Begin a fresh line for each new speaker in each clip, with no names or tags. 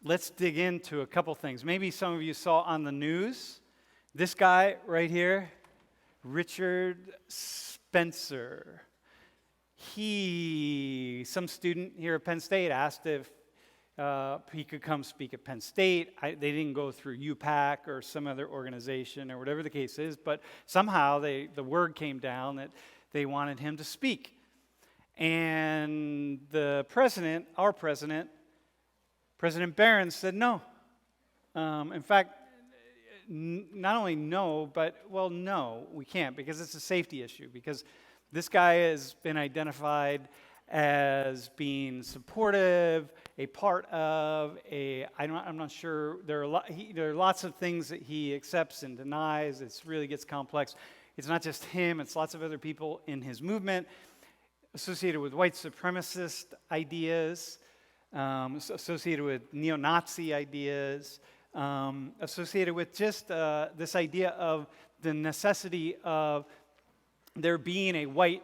let's dig into a couple things. Maybe some of you saw on the news, this guy right here, Richard Spencer. Some student here at Penn State asked if he could come speak at Penn State. They didn't go through UPAC or some other organization or whatever the case is, but somehow the word came down that they wanted him to speak. And the president, our president, President Barron, said no. In fact, not only no, but, well, no, we can't, because it's a safety issue, because this guy has been identified as being supportive, a part of, I'm not sure, there are lots of things that he accepts and denies. It really gets complex. It's not just him, it's lots of other people in his movement, associated with white supremacist ideas, associated with neo-Nazi ideas, associated with just this idea of the necessity of there being a white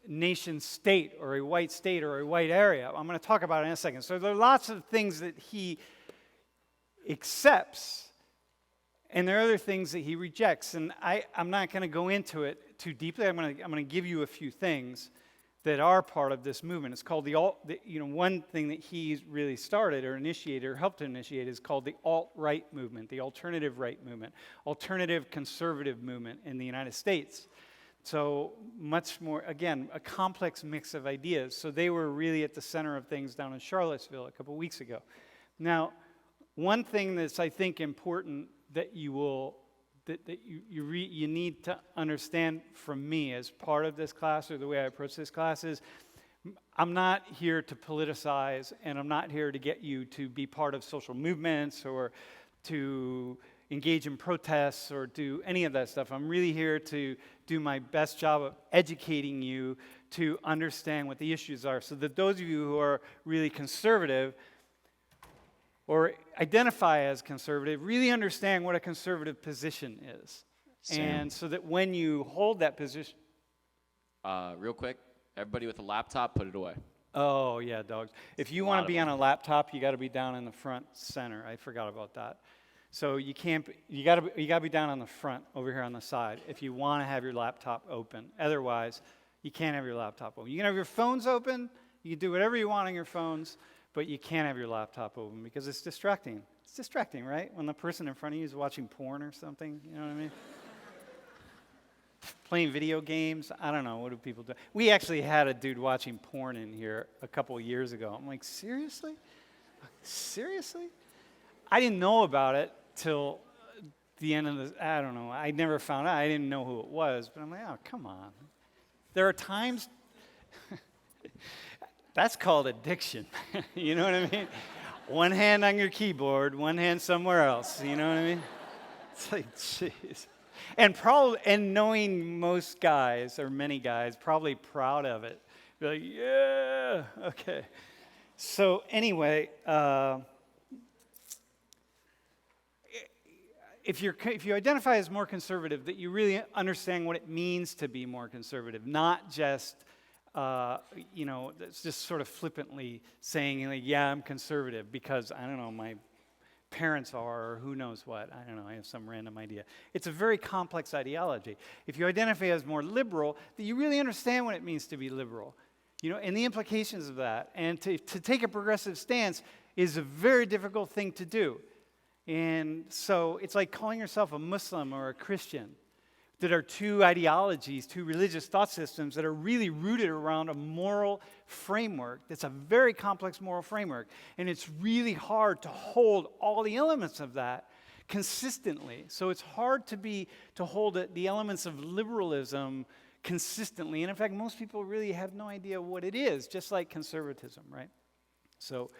nation state or a white area. I'm going to talk about it in a second. So there are lots of things that he accepts, and there are other things that he rejects. And I'm not going to go into it too deeply. I'm going to give you a few things that are part of this movement. It's called one thing that he's really started or initiated or helped to initiate is called the alt-right movement, the alternative right movement, alternative conservative movement in the United States. So much more, again, a complex mix of ideas. So they were really at the center of things down in Charlottesville a couple weeks ago. Now, one thing that's, I think, important that you need to understand from me as part of this class, or the way I approach this class, is I'm not here to politicize, and I'm not here to get you to be part of social movements or to engage in protests or do any of that stuff. I'm really here to do my best job of educating you to understand what the issues are, so that those of you who are really conservative or identify as conservative really understand what a conservative position is.
Sam.
And so that when you hold that position...
Real quick, everybody with a laptop, put it away.
Oh, yeah, dogs. If you want to be on a laptop, you got to be down in the front center. I forgot about that. So you got to be down on the front over here on the side if you want to have your laptop open. Otherwise, you can't have your laptop open. You can have your phones open. You can do whatever you want on your phones, but you can't have your laptop open because it's distracting. It's distracting, right? When the person in front of you is watching porn or something, you know what I mean? Playing video games. I don't know. What do people do? We actually had a dude watching porn in here a couple of years ago. I'm like, seriously? Seriously? I didn't know about it till the end of I don't know. I never found out. I didn't know who it was. But I'm like, oh, come on. There are times... That's called addiction. You know what I mean? One hand on your keyboard, one hand somewhere else. You know what I mean? It's like, jeez. And knowing most guys, or many guys, probably proud of it. Be like, yeah, okay. So anyway, if you identify as more conservative, that you really understand what it means to be more conservative, not just it's just sort of flippantly saying, like, yeah, I'm conservative because, I don't know, my parents are, or who knows what. I don't know, I have some random idea. It's a very complex ideology. If you identify as more liberal, that you really understand what it means to be liberal, and the implications of that. And to take a progressive stance is a very difficult thing to do. And so it's like calling yourself a Muslim or a Christian. That are two ideologies, two religious thought systems that are really rooted around a moral framework that's a very complex moral framework. And it's really hard to hold all the elements of that consistently. So it's hard to hold the elements of liberalism consistently. And in fact, most people really have no idea what it is, just like conservatism, right? So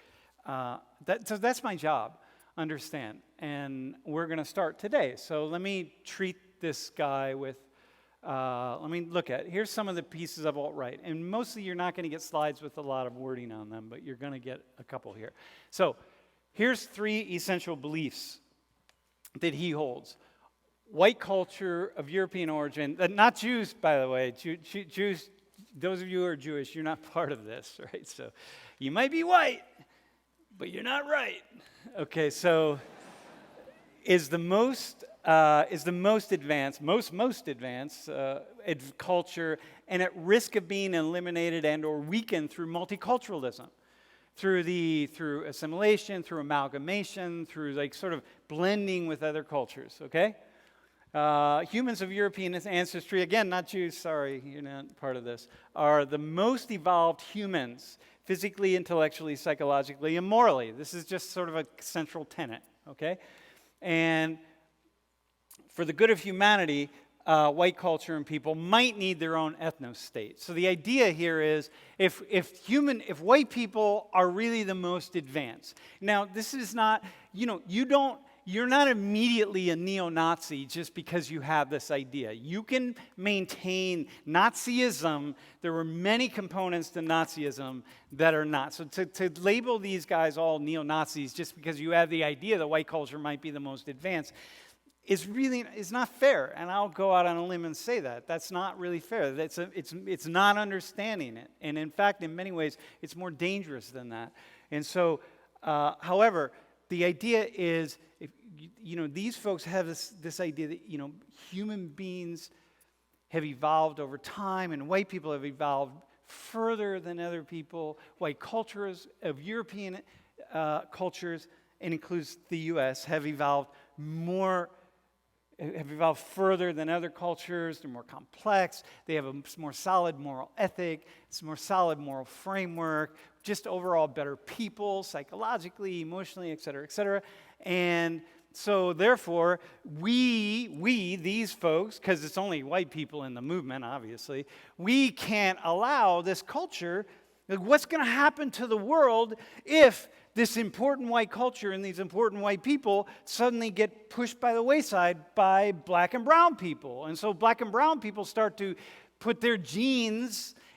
that's my job, understand. And we're going to start today. So let me treat this guy with, let me look at, here's some of the pieces of alt-right. And mostly you're not going to get slides with a lot of wording on them, but you're going to get a couple here. So here's 3 essential beliefs that he holds. White culture of European origin, not Jews, by the way. Jews, those of you who are Jewish, you're not part of this, right? So you might be white, but you're not right. Okay, so is the most advanced culture and at risk of being eliminated and or weakened through multiculturalism, through assimilation, through amalgamation, through like sort of blending with other cultures. Okay, humans of European ancestry, again, not Jews. Sorry, you're not part of this. Are the most evolved humans, physically, intellectually, psychologically, and morally. This is just sort of a central tenet. Okay. And for the good of humanity, white culture and people might need their own ethno-state. So the idea here is if white people are really the most advanced. Now, this is not, you're not immediately a neo-Nazi just because you have this idea. You can maintain Nazism. There were many components to Nazism that are not. So to label these guys all neo-Nazis just because you have the idea that white culture might be the most advanced is not fair. And I'll go out on a limb and say that. That's not really fair. It's not understanding it. And in fact, in many ways, it's more dangerous than that. And so, however, the idea is, these folks have this idea that, human beings have evolved over time and white people have evolved further than other people. White cultures of European cultures, and includes the U.S., have evolved further than other cultures. They're more complex. They have a more solid moral ethic. It's a more solid moral framework. Just overall better people, psychologically, emotionally, et cetera, and so therefore, these folks, because it's only white people in the movement, obviously, we can't allow this culture. Like, what's going to happen to the world if this important white culture and these important white people suddenly get pushed by the wayside by black and brown people? And so black and brown people start to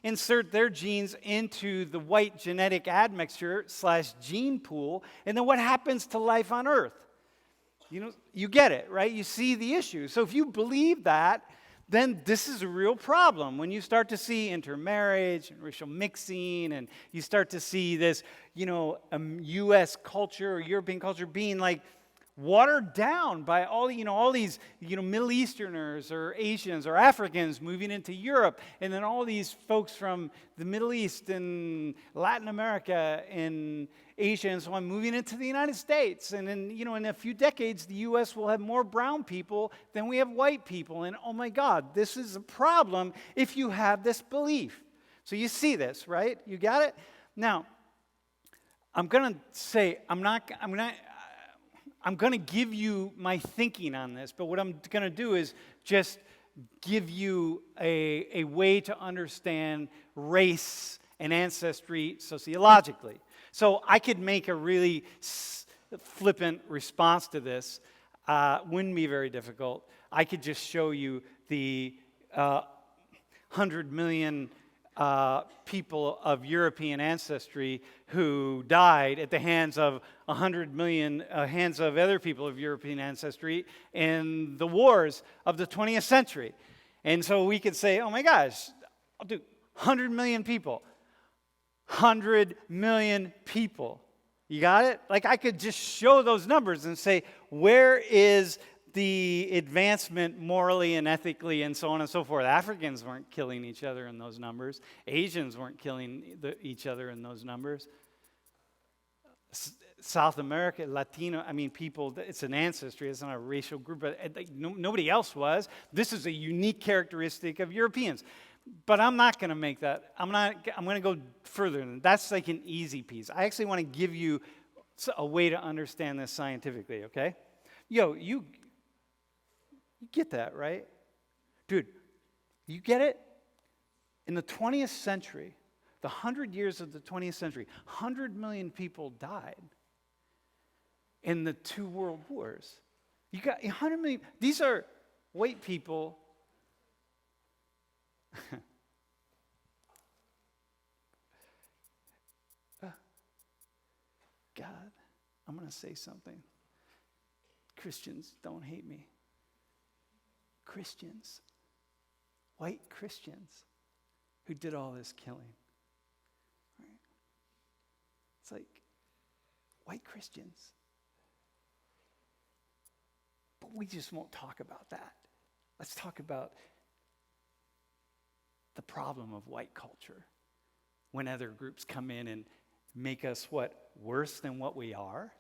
insert their genes into the white genetic admixture / gene pool, and then what happens to life on Earth? You get it, right? You see the issue. So if you believe that, then this is a real problem. When you start to see intermarriage and racial mixing, and you start to see this, U.S. culture or European culture being like watered down by all these Middle Easterners or Asians or Africans moving into Europe, and then all these folks from the Middle East and Latin America and Asia and so on moving into the United States. And then, in a few decades, the U.S. will have more brown people than we have white people. And oh my God, this is a problem if you have this belief. So you see this, right? You got it? Now, I'm going to give you my thinking on this, but what I'm going to do is just give you a way to understand race and ancestry sociologically. So I could make a really flippant response to this. Wouldn't be very difficult. I could just show you the 100 million people of European ancestry who died at the hands of 100 million hands of other people of European ancestry in the wars of the 20th century. And so we could say, oh my gosh, I'll do 100 million people. 100 million people. You got it? Like, I could just show those numbers and say, where is the advancement morally and ethically and so on and so forth? Africans weren't killing each other in those numbers. Asians weren't killing each other in those numbers. South America, Latino, people, it's an ancestry, it's not a racial group, but nobody else was. This is a unique characteristic of Europeans. But I'm not going to make that. I'm going to go further than that. That's like an easy piece. I actually want to give you a way to understand this scientifically, okay? You get that, right? Dude, you get it? In the 20th century, the 100 years of the 20th century, 100 million people died in the 2 world wars. You got 100 million. These are white people. God, I'm going to say something. Christians, don't hate me. Christians, white Christians, who did all this killing. Right? It's like, white Christians. But we just won't talk about that. Let's talk about the problem of white culture when other groups come in and make us what? Worse than what we are?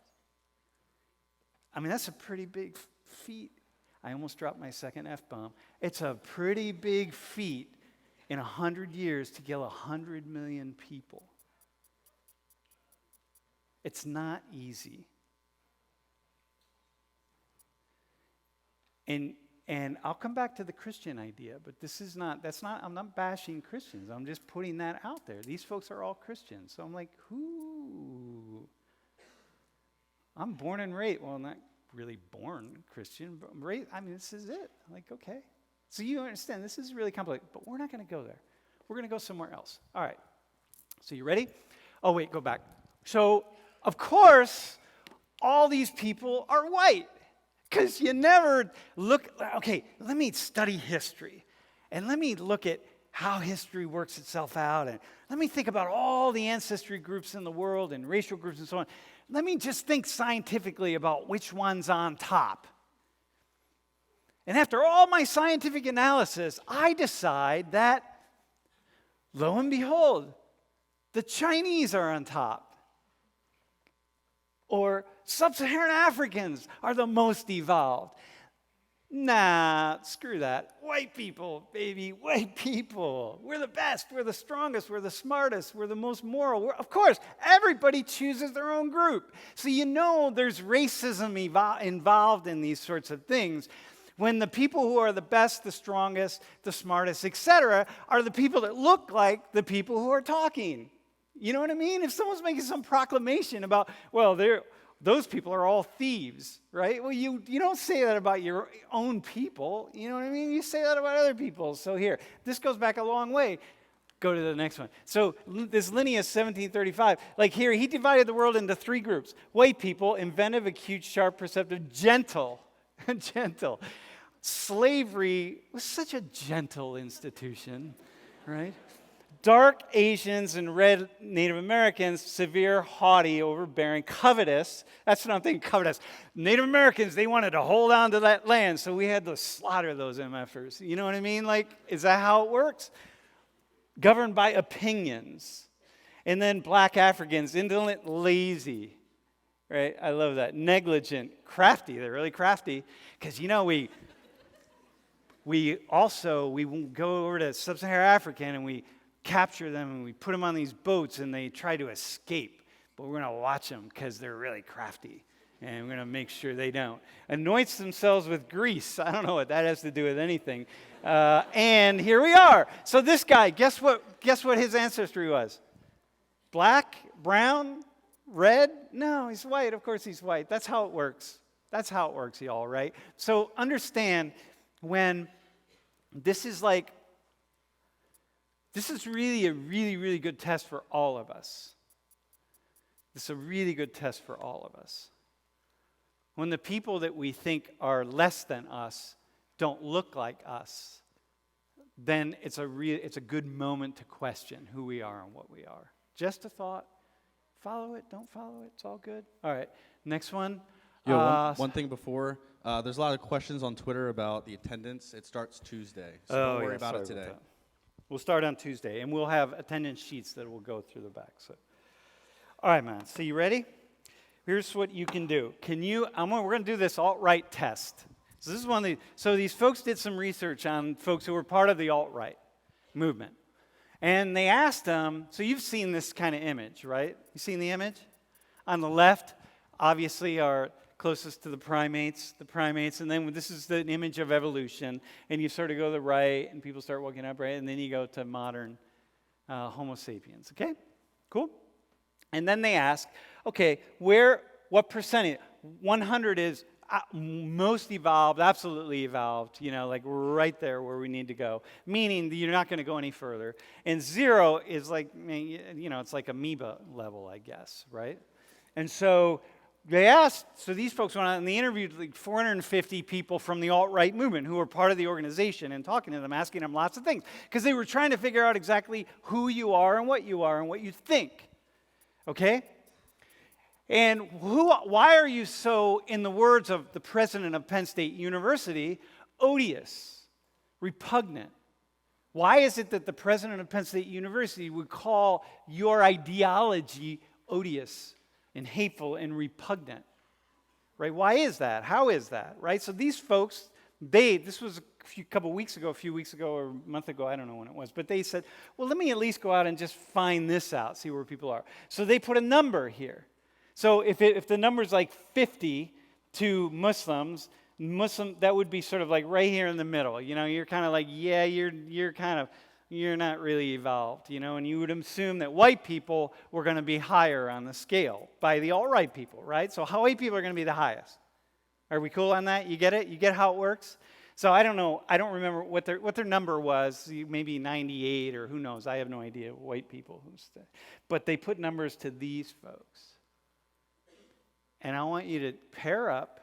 I mean, that's a pretty big feat. I almost dropped my second F-bomb. It's a pretty big feat in 100 years to kill 100 million people. It's not easy. And I'll come back to the Christian idea, but I'm not bashing Christians. I'm just putting that out there. These folks are all Christians. So I'm like, who? I'm born and raised. Well, not really born Christian, but this is it. Like, okay. So you understand, this is really complicated, but we're not going to go there. We're going to go somewhere else. All right. So you ready? Oh, wait, go back. So, of course, all these people are white. Because you never look, okay, let me study history. And let me look at how history works itself out. And let me think about all the ancestry groups in the world and racial groups and so on. Let me just think scientifically about which one's on top. And after all my scientific analysis, I decide that, lo and behold, the Chinese are on top. Or sub-Saharan Africans are the most evolved. Nah, screw that. White people, baby, white people. We're the best, we're the strongest, we're the smartest, we're the most moral. Of course, everybody chooses their own group. So you know there's racism involved in these sorts of things. When the people who are the best, the strongest, the smartest, etc., are the people that look like the people who are talking. You know what I mean? If someone's making some proclamation about, well, those people are all thieves, right? Well, you don't say that about your own people. You know what I mean? You say that about other people. So here, this goes back a long way. Go to the next one. So this Linnaeus, 1735, like here, he divided the world into three groups. White people, inventive, acute, sharp, perceptive, gentle. Gentle. Slavery was such a gentle institution, right? Dark Asians and red Native Americans, severe, haughty, overbearing, covetous. That's what I'm thinking, covetous. Native Americans, they wanted to hold on to that land, so we had to slaughter those MFers. You know what I mean? Like, is that how it works? Governed by opinions. And then black Africans, indolent, lazy. Right? I love that. Negligent, crafty. They're really crafty. Because, we go over to sub-Saharan Africa and we capture them and we put them on these boats and they try to escape. But we're going to watch them because they're really crafty. And we're going to make sure they don't. Anoints themselves with grease. I don't know what that has to do with anything. And here we are. So this guy, guess what his ancestry was? Black? Brown? Red? No, he's white. Of course he's white. That's how it works. That's how it works, y'all, right? So understand when this is really a really, really good test for all of us. This is a really good test for all of us. When the people that we think are less than us don't look like us, then it's a good moment to question who we are and what we are. Just a thought. Follow it, don't follow it, it's all good. All right, next one.
One thing before, there's a lot of questions on Twitter about the attendance. It starts Tuesday, so don't worry about it today.
We'll start on Tuesday, and we'll have attendance sheets that will go through the back. So, all right, man. So you ready? Here's what you can do. We're going to do this alt-right test. So this is one of the. So these folks did some research on folks who were part of the alt-right movement, and they asked them. So you've seen this kind of image, right? You seen the image? On the left, obviously, are closest to the primates, and then this is the image of evolution, and you sort of go to the right, and people start walking up, right, and then you go to modern Homo sapiens, okay? Cool? And then they ask, okay, what percentage? 100 is most evolved, absolutely evolved, like right there where we need to go, meaning that you're not going to go any further. And 0 is like, it's like amoeba level, I guess, right? And so they asked, so these folks went out and they interviewed like 450 people from the alt-right movement who were part of the organization and talking to them, asking them lots of things, because they were trying to figure out exactly who you are and what you think, okay? And why are you so, in the words of the president of Penn State University, odious, repugnant? Why is it that the president of Penn State University would call your ideology odious and hateful and repugnant? Right? Why is that? How is that? Right? So these folks, this was a few weeks ago, or a month ago, I don't know when it was, but they said, well, let me at least go out and just find this out, see where people are. So they put a number here. So if the number's like 50 to Muslims, that would be sort of like right here in the middle. You know, you're kind of like, yeah, you're not really evolved, you know, and you would assume that white people were going to be higher on the scale by the alt-right people, right? So white people are going to be the highest. Are we cool on that? You get it? You get how it works? So I don't know. I don't remember what their number was. Maybe 98 or who knows. I have no idea. White people, but they put numbers to these folks. And I want you to pair up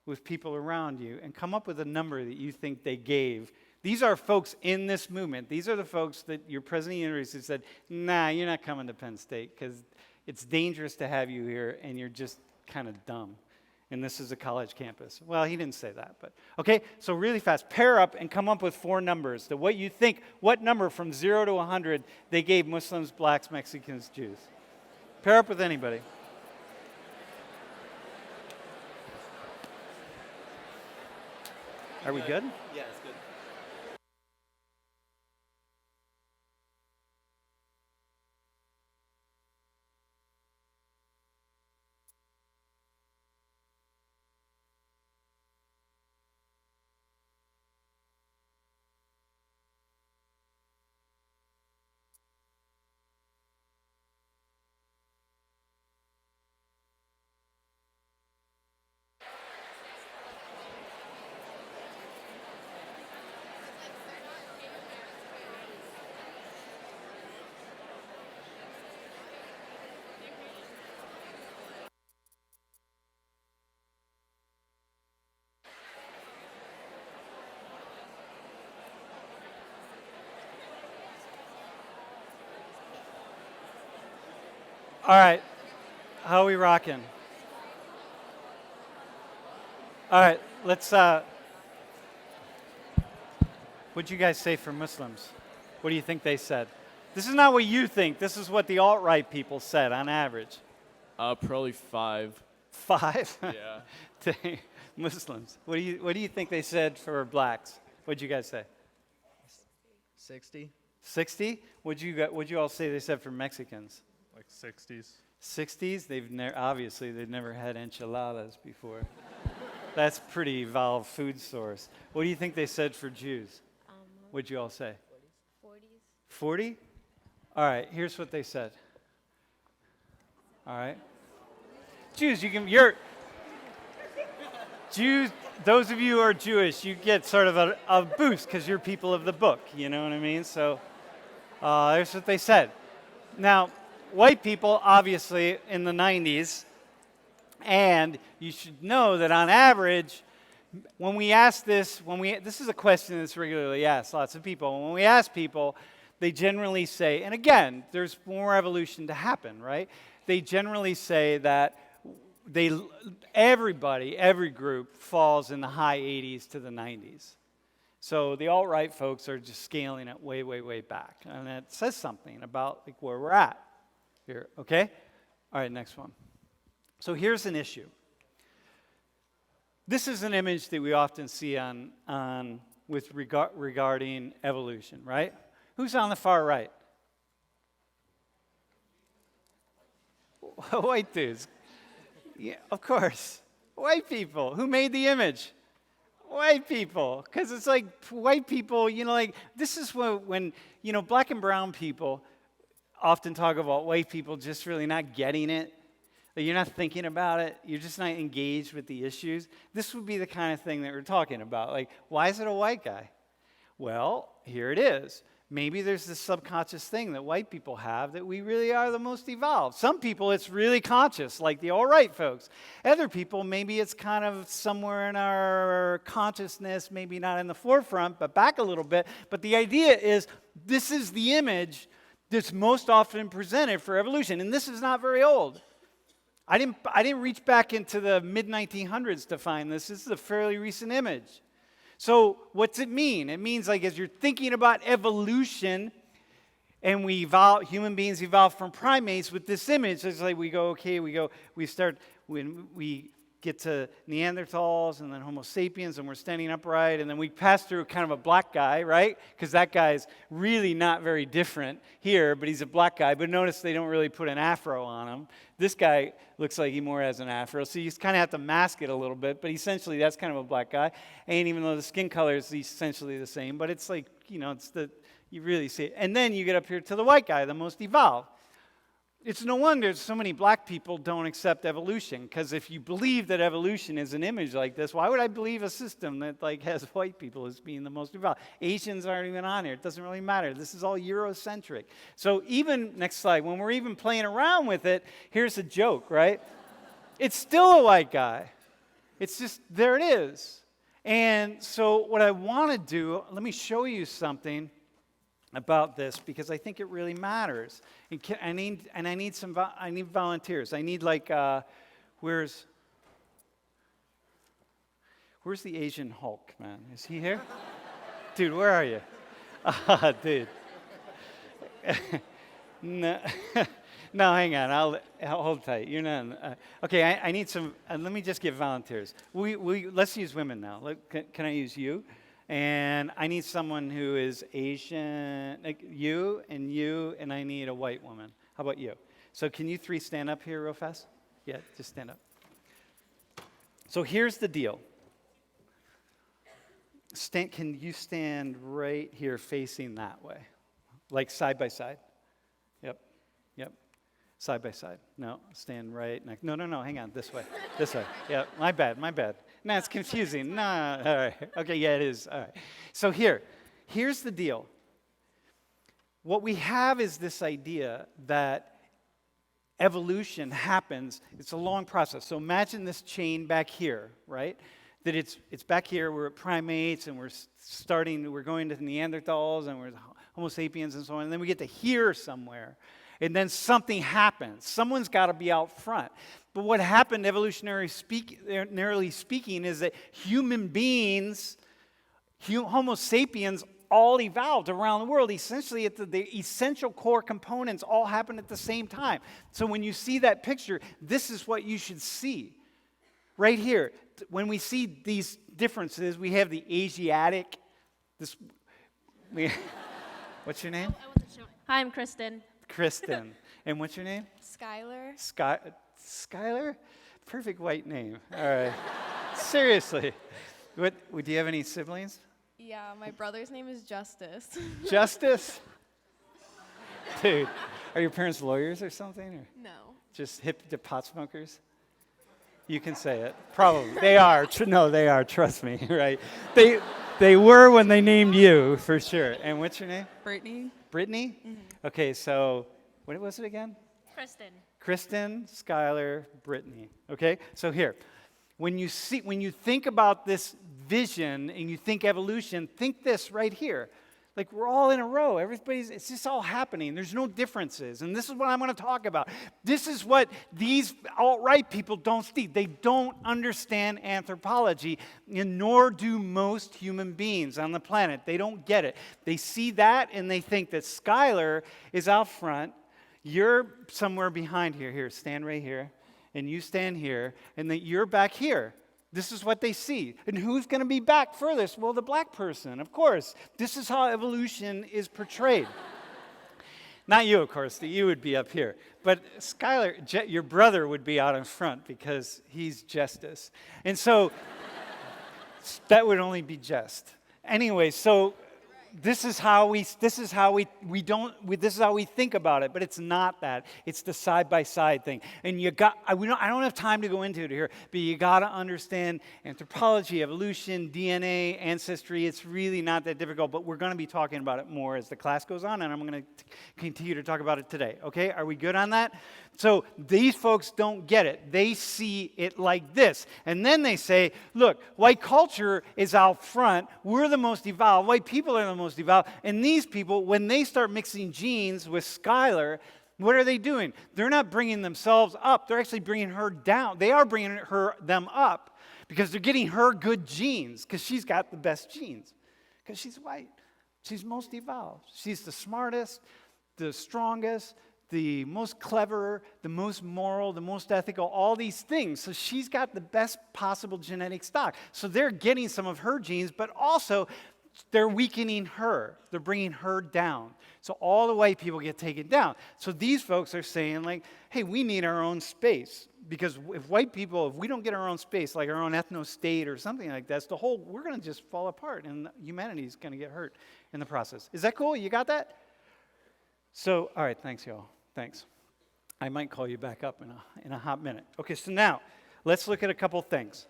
with people around you and come up with a number that you think they gave. These are folks in this movement. These are the folks that your president of the university said, nah, you're not coming to Penn State because it's dangerous to have you here and you're just kind of dumb. And this is a college campus. Well, he didn't say that, but okay. So really fast, pair up and come up with 4 numbers. That what you think, what number from 0 to 100 they gave Muslims, blacks, Mexicans, Jews. Pair up with anybody. Are we good?
Yeah, it's good.
All right. How are we rocking? All right. Let's, what'd you guys say for Muslims? What do you think they said? This is not what you think. This is what the alt-right people said on average.
Probably 5.
5?
Yeah.
To Muslims. What do you think they said for blacks? What'd you guys say?
60.
60? What'd you all say they said for Mexicans?
Like 60s.
60s? They've never had enchiladas before. That's pretty evolved food source. What do you think they said for Jews? What'd you all say?
40s.
40? All right, here's what they said. All right. Jews, Jews, those of you who are Jewish, you get sort of a boost because you're people of the book, you know what I mean? So there's what they said. Now, white people, obviously, in the 90s, and you should know that on average, when we ask this is a question that's regularly asked lots of people. When we ask people, they generally say, and again, there's more evolution to happen, right? They generally say that every group falls in the high 80s to the 90s. So the alt-right folks are just scaling it way, way, way back. And it says something about like where we're at here, okay? All right, next one. So here's an issue. This is an image that we often see regarding evolution, right? Who's on the far right? White dudes. Yeah, of course. White people. Who made the image? White people. Because it's like white people, like this is when black and brown people often talk about white people just really not getting it. You're not thinking about it. You're just not engaged with the issues. This would be the kind of thing that we're talking about. Like, why is it a white guy? Well, here it is. Maybe there's this subconscious thing that white people have that we really are the most evolved. Some people, it's really conscious, like the alt-right folks. Other people, maybe it's kind of somewhere in our consciousness, maybe not in the forefront, but back a little bit. But the idea is this is the image that's most often presented for evolution. And this is not very old. I didn't reach back into the mid-1900s to find this. This is a fairly recent image. So what's it mean? It means like as you're thinking about evolution, and human beings evolved from primates with this image. It's like when we get to Neanderthals and then Homo sapiens and we're standing upright and then we pass through kind of a black guy, right? Because that guy's really not very different here, but he's a black guy. But notice they don't really put an afro on him. This guy looks like he more has an afro, so you just kind of have to mask it a little bit, but essentially that's kind of a black guy. And even though the skin color is essentially the same, but it's like, you really see it. And then you get up here to the white guy, the most evolved. It's no wonder so many black people don't accept evolution, because if you believe that evolution is an image like this, why would I believe a system that has white people as being the most evolved? Asians aren't even on here. It doesn't really matter. This is all Eurocentric. So even, next slide, when we're even playing around with it, here's a joke, right? It's still a white guy. It's just, there it is. And so what I want to do, let me show you something about this, because I think it really matters. I need volunteers. I need where's the Asian Hulk, man? Is he here? Dude, where are you? Dude. No, no, hang on. I'll hold tight. You're not. Okay, I need some. Let me just get volunteers. Let's use women now. Can I use you? And I need someone who is Asian, like you, and I need a white woman. How about you? So can you three stand up here real fast? Yeah, just stand up. So here's the deal. Can you stand right here facing that way? Like side by side? Yep. Side by side. No, stand right next. No, hang on, this way. This way. Yeah, my bad. No, it's confusing. No, all right. Okay, yeah, it is. All right. So here's the deal. What we have is this idea that evolution happens. It's a long process. So imagine this chain back here, right? That it's back here. We're at primates, and we're going to Neanderthals, and we're Homo sapiens, and so on. And then we get to here somewhere. And then something happens. Someone's got to be out front. But what happened, evolutionarily speaking, is that human beings, Homo sapiens, all evolved around the world. Essentially, the essential core components all happened at the same time. So when you see that picture, this is what you should see. Right here, when we see these differences, we have the Asiatic. What's your name?
Hi, I'm Kristen.
Kristen. And what's your name?
Skylar.
Skylar? Perfect white name. All right. Seriously. Do you have any siblings?
Yeah, my brother's name is Justice.
Justice? Dude, are your parents lawyers or something? Or
No.
just hip to pot smokers? You can say it. Probably. They are. No, they are. Trust me, right? They were when they named you, for sure. And what's your name?
Brittany.
Brittany? Mm-hmm. Okay, so what was it again? Kristen, Skylar, Brittany. Okay, so here, when you think about this vision and you think evolution, think this right here. Like we're all in a row. It's just all happening. There's no differences. And this is what I'm going to talk about. This is what these alt-right people don't see. They don't understand anthropology, and nor do most human beings on the planet. They don't get it. They see that and they think that Skylar is out front. You're somewhere behind here. Here, stand right here. And you stand here. And that you're back here. This is what they see. And who's going to be back furthest? Well, the black person, of course. This is how evolution is portrayed. Not you, of course. You would be up here. But Skylar, your brother would be out in front because he's Justice. And so that would only be just. Anyway, so this is how we think about it, but it's not that. It's the side-by-side thing. And I don't have time to go into it here, but you got to understand anthropology, evolution, DNA, ancestry. It's really not that difficult, but we're going to be talking about it more as the class goes on, and I'm going to continue to talk about it today. Okay? Are we good on that? So these folks don't get it. They see it like this. And then they say, look, white culture is out front. We're the most evolved. White people are the most evolved. And these people, when they start mixing genes with Skylar, What are they doing? They're not bringing themselves up. They're actually bringing her down. They are bringing them up because they're getting her good genes because she's got the best genes because she's white. She's most evolved. She's the smartest, the strongest, the most clever, the most moral, the most ethical, all these things. So she's got the best possible genetic stock. So they're getting some of her genes, but also they're weakening her. They're bringing her down. So all the white people get taken down. So these folks are saying like, hey, we need our own space. Because if we don't get our own space, like our own ethno-state or something like that, we're going to just fall apart and humanity is going to get hurt in the process. Is that cool? You got that? So, all right, thanks, y'all. Thanks. I might call you back up in a hot minute. Okay, so now, let's look at a couple things.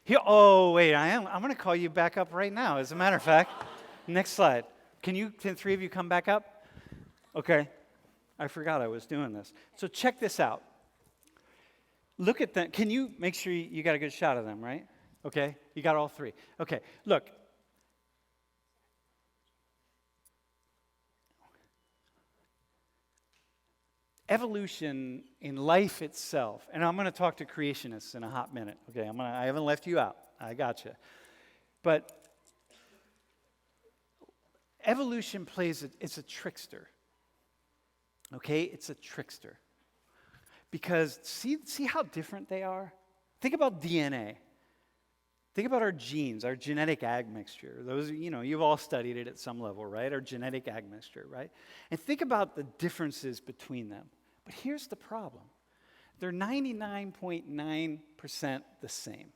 Here, I'm going to call you back up right now, as a matter of fact. Next slide. Can three of you come back up? Okay. I forgot I was doing this. So check this out. Look at them. Can you make sure you got a good shot of them, right? Okay. You got all three. Okay. Look. Evolution in life itself, and I'm going to talk to creationists in a hot minute. Okay, I haven't left you out. I got you. But evolution it's a trickster. Okay, it's a trickster. Because see how different they are? Think about DNA. Think about our genes, our genetic admixture. Those, you've all studied it at some level, right? Our genetic admixture, right? And think about the differences between them. But here's the problem. They're 99.9% the same.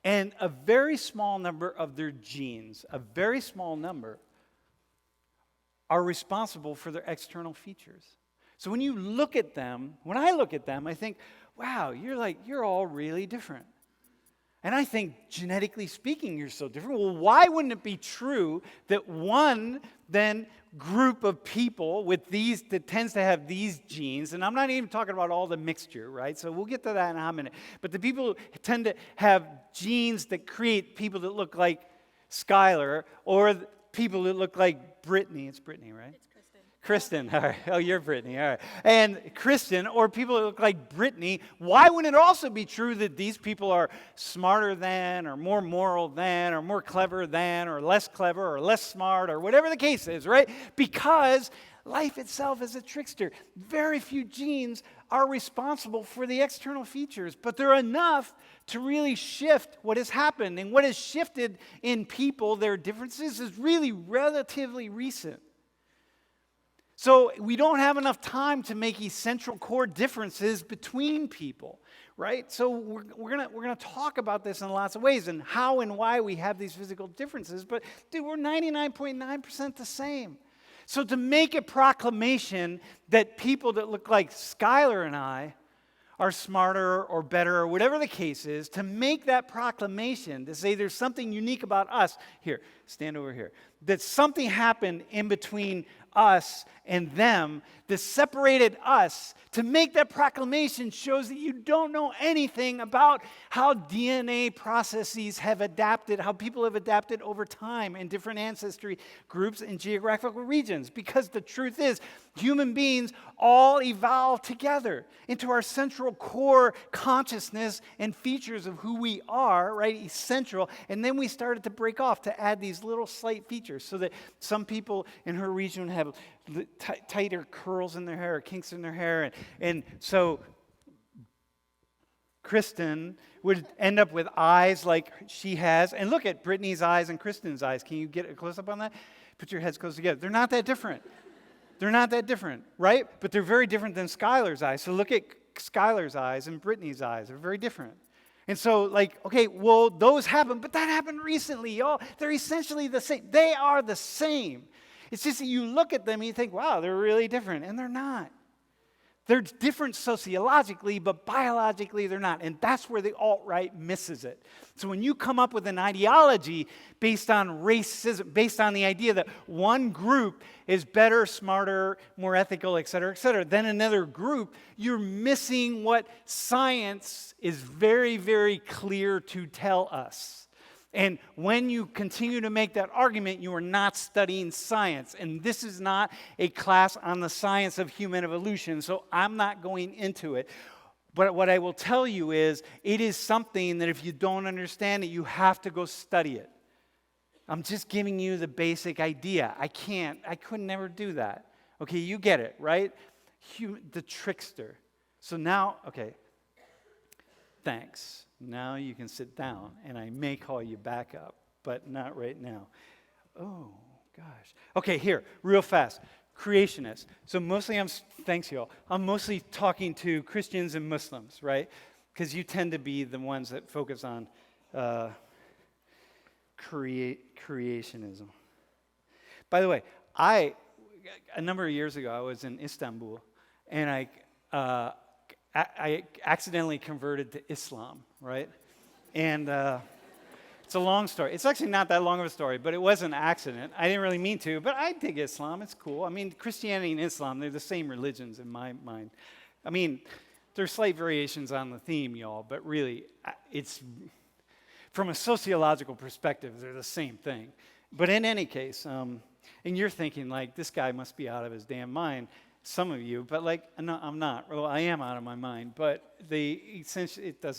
And a very small number of their genes, a very small number, are responsible for their external features. So when I look at them, I think, wow, you're all really different. And I think, genetically speaking, you're so different. Well, why wouldn't it be true that one then group of people that tends to have these genes, and I'm not even talking about all the mixture, right? So we'll get to that in a minute. But the people who tend to have genes that create people that look like Skylar, or people that look like Brittany. It's Brittany, right? It's Kristen, all right. Oh, you're Brittany, all right. And Kristen, or people that look like Brittany, why wouldn't it also be true that these people are smarter than, or more moral than, or more clever than, or less clever, or less smart, or whatever the case is, right? Because life itself is a trickster. Very few genes are responsible for the external features, but they're enough to really shift what has happened. And what has shifted in people, their differences, is really relatively recent. So we don't have enough time to make essential core differences between people, right? So we're gonna talk about this in lots of ways and how and why we have these physical differences. But dude, we're 99.9% the same. So to make a proclamation that people that look like Skylar and I are smarter or better or whatever the case is, to make that proclamation, to say there's something unique about us. Here, stand over here. That something happened in between us and them that separated us. To make that proclamation shows that you don't know anything about how DNA processes have adapted, how people have adapted over time in different ancestry groups and geographical regions. Because the truth is, human beings all evolved together into our central core consciousness and features of who we are, right? Essential. And then we started to break off to add these little slight features so that some people in her region have tighter curls in their hair or kinks in their hair. And so Kristen would end up with eyes like she has. And look at Brittany's eyes and Kristen's eyes. Can you get a close-up on that? Put your heads close together. They're not that different. They're not that different, right? But they're very different than Skylar's eyes. So look at Skylar's eyes and Brittany's eyes. They're very different. And so, okay, well, those happen, but that happened recently, y'all. They're essentially the same. They are the same. It's just that you look at them and you think, wow, they're really different. And they're not. They're different sociologically, but biologically they're not. And that's where the alt-right misses it. So when you come up with an ideology based on racism, based on the idea that one group is better, smarter, more ethical, et cetera, than another group, you're missing what science is very, very clear to tell us. And when you continue to make that argument, you are not studying science. And this is not a class on the science of human evolution, so I'm not going into it. But what I will tell you is, it is something that if you don't understand it, you have to go study it. I'm just giving you the basic idea. I could never do that. Okay, you get it, right? The trickster. So now, okay, thanks. Now you can sit down, and I may call you back up, but not right now. Oh, gosh. Okay, here, real fast. Creationists. So mostly thanks you all. I'm mostly talking to Christians and Muslims, right? Because you tend to be the ones that focus on creationism. By the way, a number of years ago, I was in Istanbul, and I accidentally converted to Islam, right? And it's a long story. It's actually not that long of a story, but it was an accident. I didn't really mean to, but I dig Islam. It's cool. I mean, Christianity and Islam, they're the same religions in my mind. I mean, there's slight variations on the theme, y'all, but really, it's from a sociological perspective, they're the same thing. But in any case, and you're thinking, like, this guy must be out of his damn mind. Some of you, but no, I'm not. Well, I am out of my mind, but essentially they're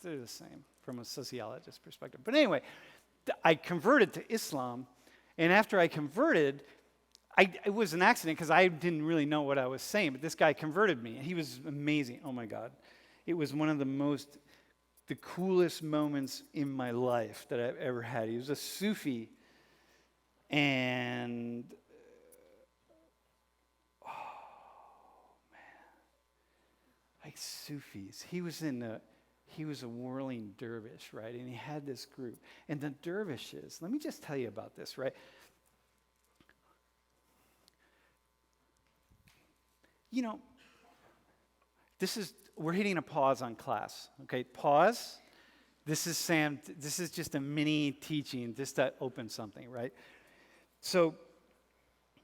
the same from a sociologist's perspective. But anyway, I converted to Islam, and after I converted, it was an accident because I didn't really know what I was saying, but this guy converted me, and he was amazing. Oh my God. It was one of the coolest moments in my life that I've ever had. He was a Sufi, and like Sufis. He was a whirling dervish, right? And he had this group. And the dervishes, let me just tell you about this, right? You know, we're hitting a pause on class, okay? Pause. This is Sam, this is just a mini teaching, just to open something, right? So,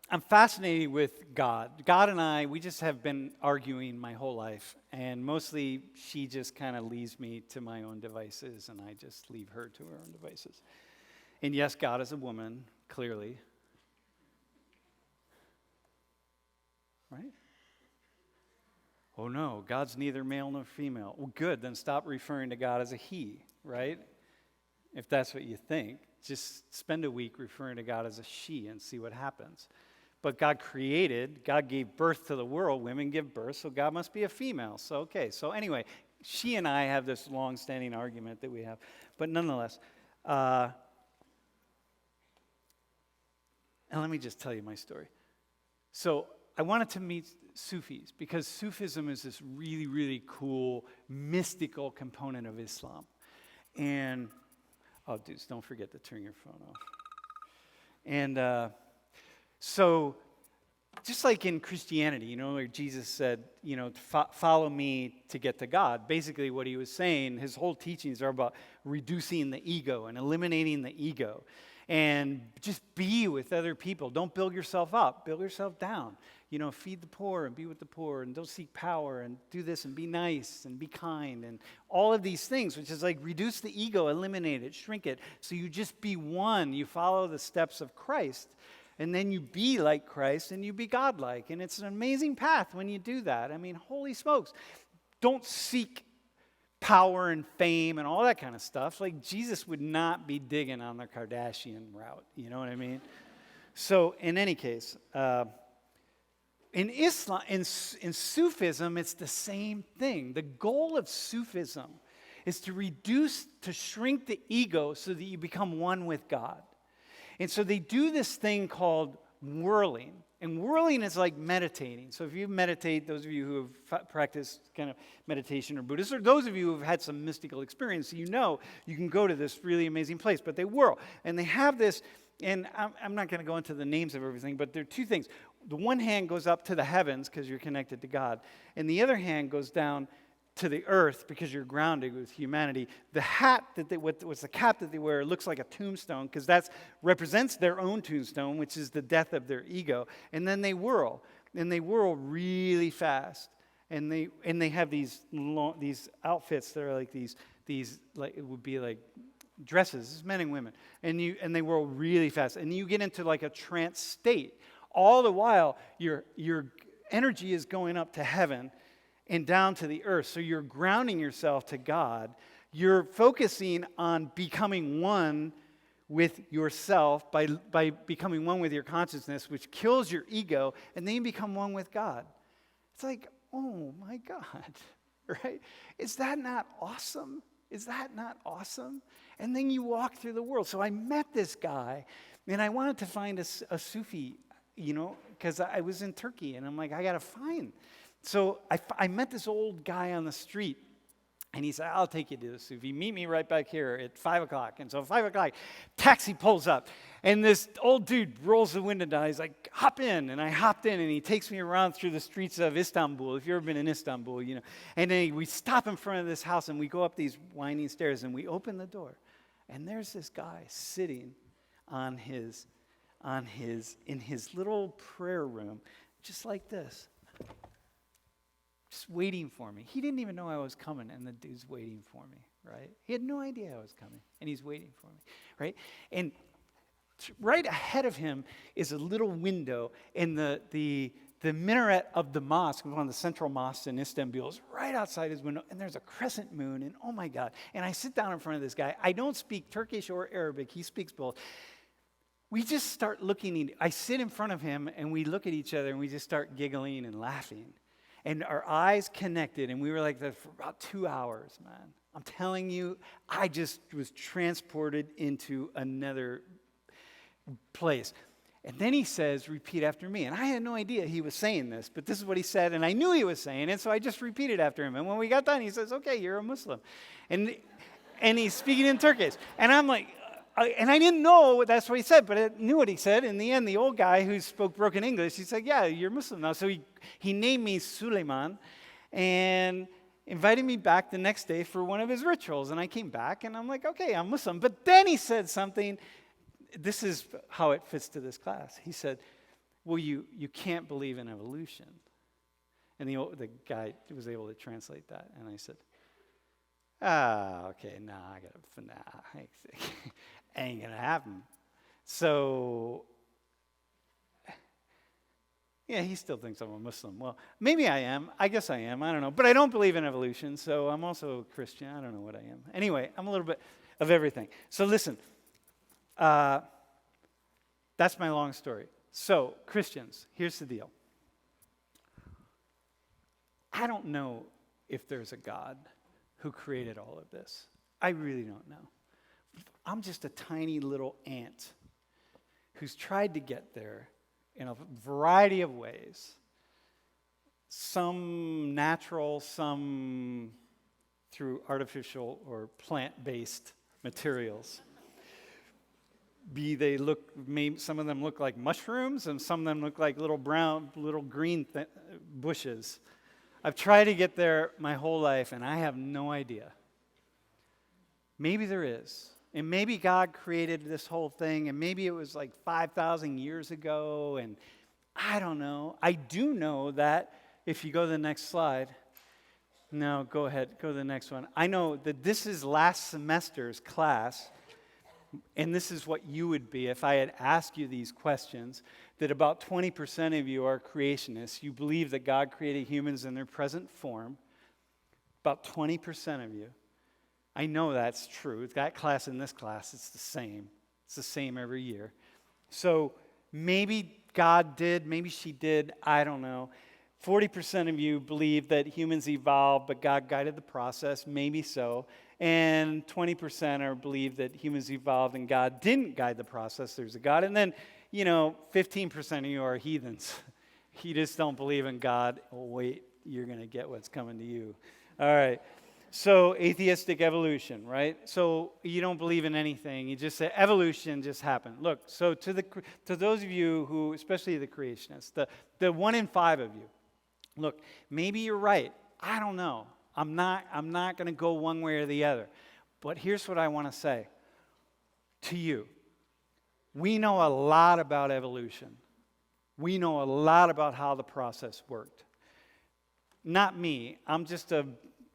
I'm fascinated with God. God and I, we just have been arguing my whole life, and mostly she just kind of leaves me to my own devices, and I just leave her to her own devices. And yes, God is a woman, clearly. Right? Oh no, God's neither male nor female. Well, good, then stop referring to God as a he, right? If that's what you think, just spend a week referring to God as a she and see what happens. But God gave birth to the world. Women give birth, so God must be a female. So, okay. So anyway, she and I have this long-standing argument that we have. But nonetheless, and let me just tell you my story. So I wanted to meet Sufis because Sufism is this really, really cool, mystical component of Islam. And, oh, dudes, don't forget to turn your phone off. And so, just like in Christianity, where Jesus said, follow me to get to God. Basically, what he was saying, his whole teachings are about reducing the ego and eliminating the ego. And just be with other people. Don't build yourself up. Build yourself down. Feed the poor and be with the poor and don't seek power and do this and be nice and be kind and all of these things, which is like reduce the ego, eliminate it, shrink it. So you just be one. You follow the steps of Christ. And then you be like Christ and you be godlike. And it's an amazing path when you do that. I mean, holy smokes. Don't seek power and fame and all that kind of stuff. Like Jesus would not be digging on the Kardashian route. You know what I mean? So in any case, in Islam, in Sufism, it's the same thing. The goal of Sufism is to shrink the ego so that you become one with God. And so they do this thing called whirling. And whirling is like meditating. So if you meditate, those of you who have practiced kind of meditation or Buddhist, or those of you who have had some mystical experience, you can go to this really amazing place. But they whirl. And they have this, and I'm not going to go into the names of everything, but there are two things. The one hand goes up to the heavens because you're connected to God. And the other hand goes down to the earth because you're grounded with humanity. The hat what's the cap that they wear looks like a tombstone because that represents their own tombstone, which is the death of their ego. And then they whirl, and they whirl really fast. And they have these outfits that are like these like it would be like dresses, men and women, and they whirl really fast, and you get into like a trance state. All the while, your energy is going up to heaven and down to the earth. So you're grounding yourself to God. You're focusing on becoming one with yourself by becoming one with your consciousness, which kills your ego, and then you become one with God. It's like, oh my God, right? Is that not awesome? Is that not awesome? And then you walk through the world. So I met this guy, and I wanted to find a Sufi, because I was in Turkey, and I'm like, I got to find. So I met this old guy on the street, and he said, I'll take you to the Sufi. Meet me right back here at 5 o'clock. And so at 5 o'clock, taxi pulls up, and this old dude rolls the window down. He's like, hop in. And I hopped in, and he takes me around through the streets of Istanbul, if you've ever been in Istanbul, And then we stop in front of this house, and we go up these winding stairs, and we open the door. And there's this guy sitting in his little prayer room, just like this. Just waiting for me. He didn't even know I was coming, and the dude's waiting for me, right? He had no idea I was coming, and he's waiting for me, right? And right ahead of him is a little window, and the minaret of the mosque, one of the central mosques in Istanbul, is right outside his window, and there's a crescent moon, and oh my God. And I sit down in front of this guy. I don't speak Turkish or Arabic. He speaks both. We just start looking. I sit in front of him, and we look at each other, and we just start giggling and laughing. And our eyes connected, and we were like that for about 2 hours, man. I'm telling you, I just was transported into another place. And then he says, repeat after me. And I had no idea he was saying this, but this is what he said, and I knew he was saying it, so I just repeated after him. And when we got done, he says, okay, you're a Muslim. And he's speaking in Turkish. And I'm like, and I didn't know that's what he said, but I knew what he said. In the end, the old guy who spoke broken English, he said, yeah, you're Muslim now. So he named me Suleiman and invited me back the next day for one of his rituals. And I came back, and I'm like, okay, I'm Muslim. But then he said something. This is how it fits to this class. He said, well, you can't believe in evolution. And the guy was able to translate that. And I said, okay, ain't gonna happen. So, yeah, he still thinks I'm a Muslim. Well, maybe I am. I guess I am. I don't know. But I don't believe in evolution, so I'm also a Christian. I don't know what I am. Anyway, I'm a little bit of everything. So listen, that's my long story. So, Christians, here's the deal. I don't know if there's a God who created all of this. I really don't know. I'm just a tiny little ant who's tried to get there in a variety of ways. Some natural, some through artificial or plant-based materials. Some of them look like mushrooms, and some of them look like little brown, little green bushes. I've tried to get there my whole life, and I have no idea. Maybe there is. And maybe God created this whole thing, and maybe it was like 5,000 years ago, and I don't know. I do know that if you go to the next slide. No, go ahead. Go to the next one. I know that this is last semester's class, and this is what you would be if I had asked you these questions, that about 20% of you are creationists. You believe that God created humans in their present form. About 20% of you. I know that's true. That class and this class, it's the same. It's the same every year. So maybe God did, maybe she did, I don't know. 40% of you believe that humans evolved, but God guided the process, maybe so. And 20% believe that humans evolved and God didn't guide the process. There's a God. And then, 15% of you are heathens. You just don't believe in God. Oh, wait, you're going to get what's coming to you. All right. So atheistic evolution, right? So you don't believe in anything. You just say evolution just happened. Look, so to those of you who, especially the creationists, the 1 in 5 of you, look, maybe you're right. I don't know. I'm not going to go one way or the other. But here's what I want to say to you. We know a lot about evolution. We know a lot about how the process worked. Not me. I'm just a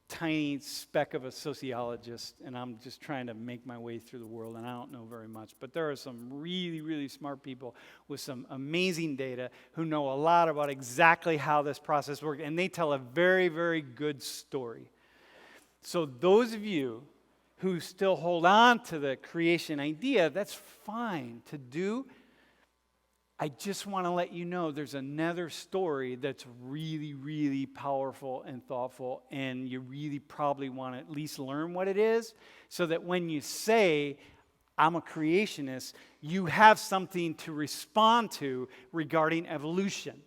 tiny speck of a sociologist, and I'm just trying to make my way through the world, and I don't know very much. But there are some really, really smart people with some amazing data who know a lot about exactly how this process works, and they tell a very, very good story. So those of you who still hold on to the creation idea, that's fine to do. I just want to let you know there's another story that's really, really powerful and thoughtful, and you really probably want to at least learn what it is, so that when you say, I'm a creationist, you have something to respond to regarding evolution.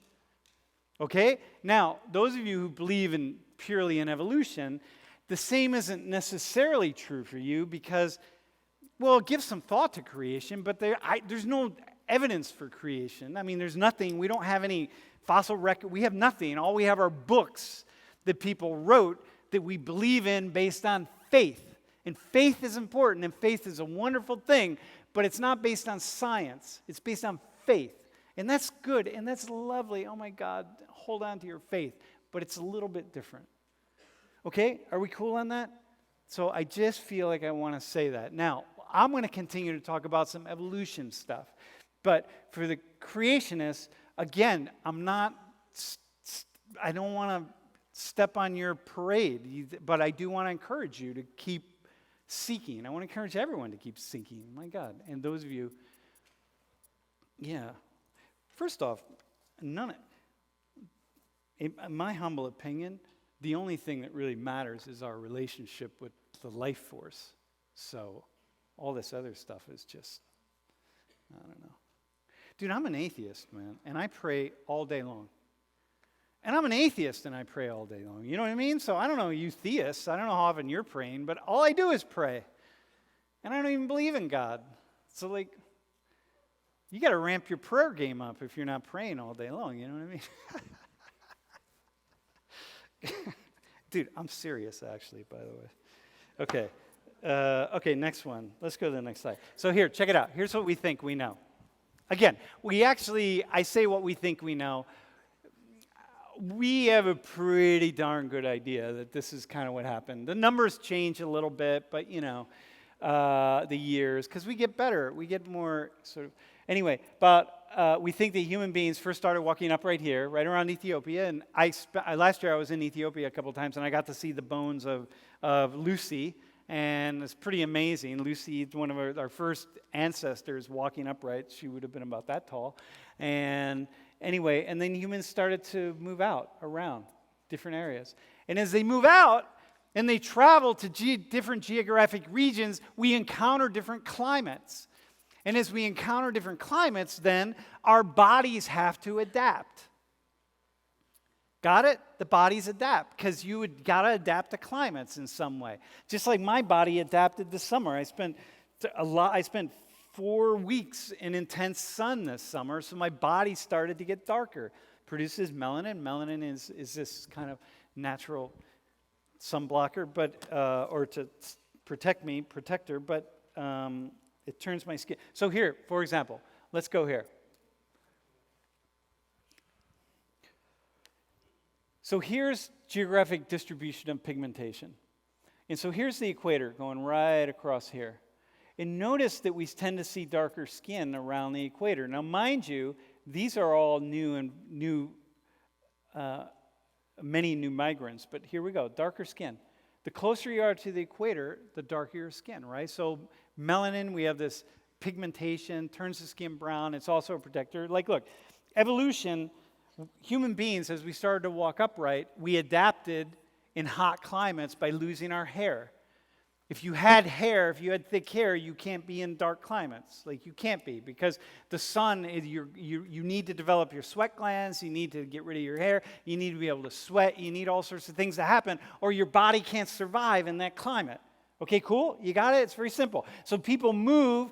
Okay? Now, those of you who believe purely in evolution, the same isn't necessarily true for you because, well, give some thought to creation, but there's no evidence for creation. I mean, there's nothing. We don't have any fossil record. We have nothing. All we have are books that people wrote that we believe in based on faith. And faith is important, and faith is a wonderful thing, but it's not based on science. It's based on faith. And that's good, and that's lovely. Oh my God, hold on to your faith. But it's a little bit different. Okay, are we cool on that? So I just feel like I want to say that. Now, I'm going to continue to talk about some evolution stuff. But for the creationists, again, I don't want to step on your parade, but I do want to encourage you to keep seeking. I want to encourage everyone to keep seeking. My God. And those of you, yeah. First off, in my humble opinion, the only thing that really matters is our relationship with the life force. So all this other stuff is just, I don't know. Dude, I'm an atheist, man, and I pray all day long. And I'm an atheist, and I pray all day long. You know what I mean? So I don't know, you theists, I don't know how often you're praying, but all I do is pray. And I don't even believe in God. So, like, you got to ramp your prayer game up if you're not praying all day long. You know what I mean? Dude, I'm serious, actually, by the way. Okay, next one. Let's go to the next slide. So here, check it out. Here's what we think we know. Again, I say what we think we know. We have a pretty darn good idea that this is kind of what happened. The numbers change a little bit, but, the years, because we get better. We get more sort of, anyway, but we think that human beings first started walking upright here, right around Ethiopia. And last year I was in Ethiopia a couple of times, and I got to see the bones of Lucy. And it's pretty amazing. Lucy, one of our first ancestors walking upright. She would have been about that tall. And anyway, and then humans started to move out around different areas. And as they move out and they travel to different geographic regions, we encounter different climates. And as we encounter different climates, then our bodies have to adapt. Got it? The bodies adapt because you would got to adapt to climates in some way. Just like my body adapted this summer. I spent 4 weeks in intense sun this summer, so my body started to get darker. Produces melanin. Melanin is this kind of natural sun blocker, but or to protector, but it turns my skin. So here, for example, let's go here. So here's geographic distribution of pigmentation. And so here's the equator going right across here. And notice that we tend to see darker skin around the equator. Now, mind you, these are all many new migrants. But here we go, darker skin. The closer you are to the equator, the darker your skin, right? So melanin, we have this pigmentation, turns the skin brown. It's also a protector. Like, look, evolution, human beings, as we started to walk upright, we adapted in hot climates by losing our hair. If you had thick hair, you can't be in dark climates. Like, you can't be, because the sun, you need to develop your sweat glands, you need to get rid of your hair, you need to be able to sweat, you need all sorts of things to happen, or your body can't survive in that climate. Okay, cool? You got it? It's very simple. So people move.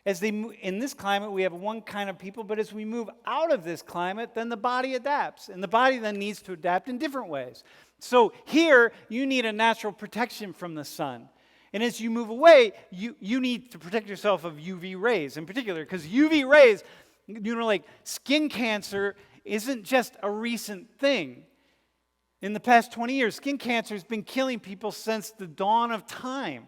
In this climate, we have one kind of people, but as we move out of this climate, then the body adapts. And the body then needs to adapt in different ways. So here, you need a natural protection from the sun. And as you move away, you need to protect yourself of UV rays in particular, because UV rays, like skin cancer isn't just a recent thing. In the past 20 years, skin cancer has been killing people since the dawn of time,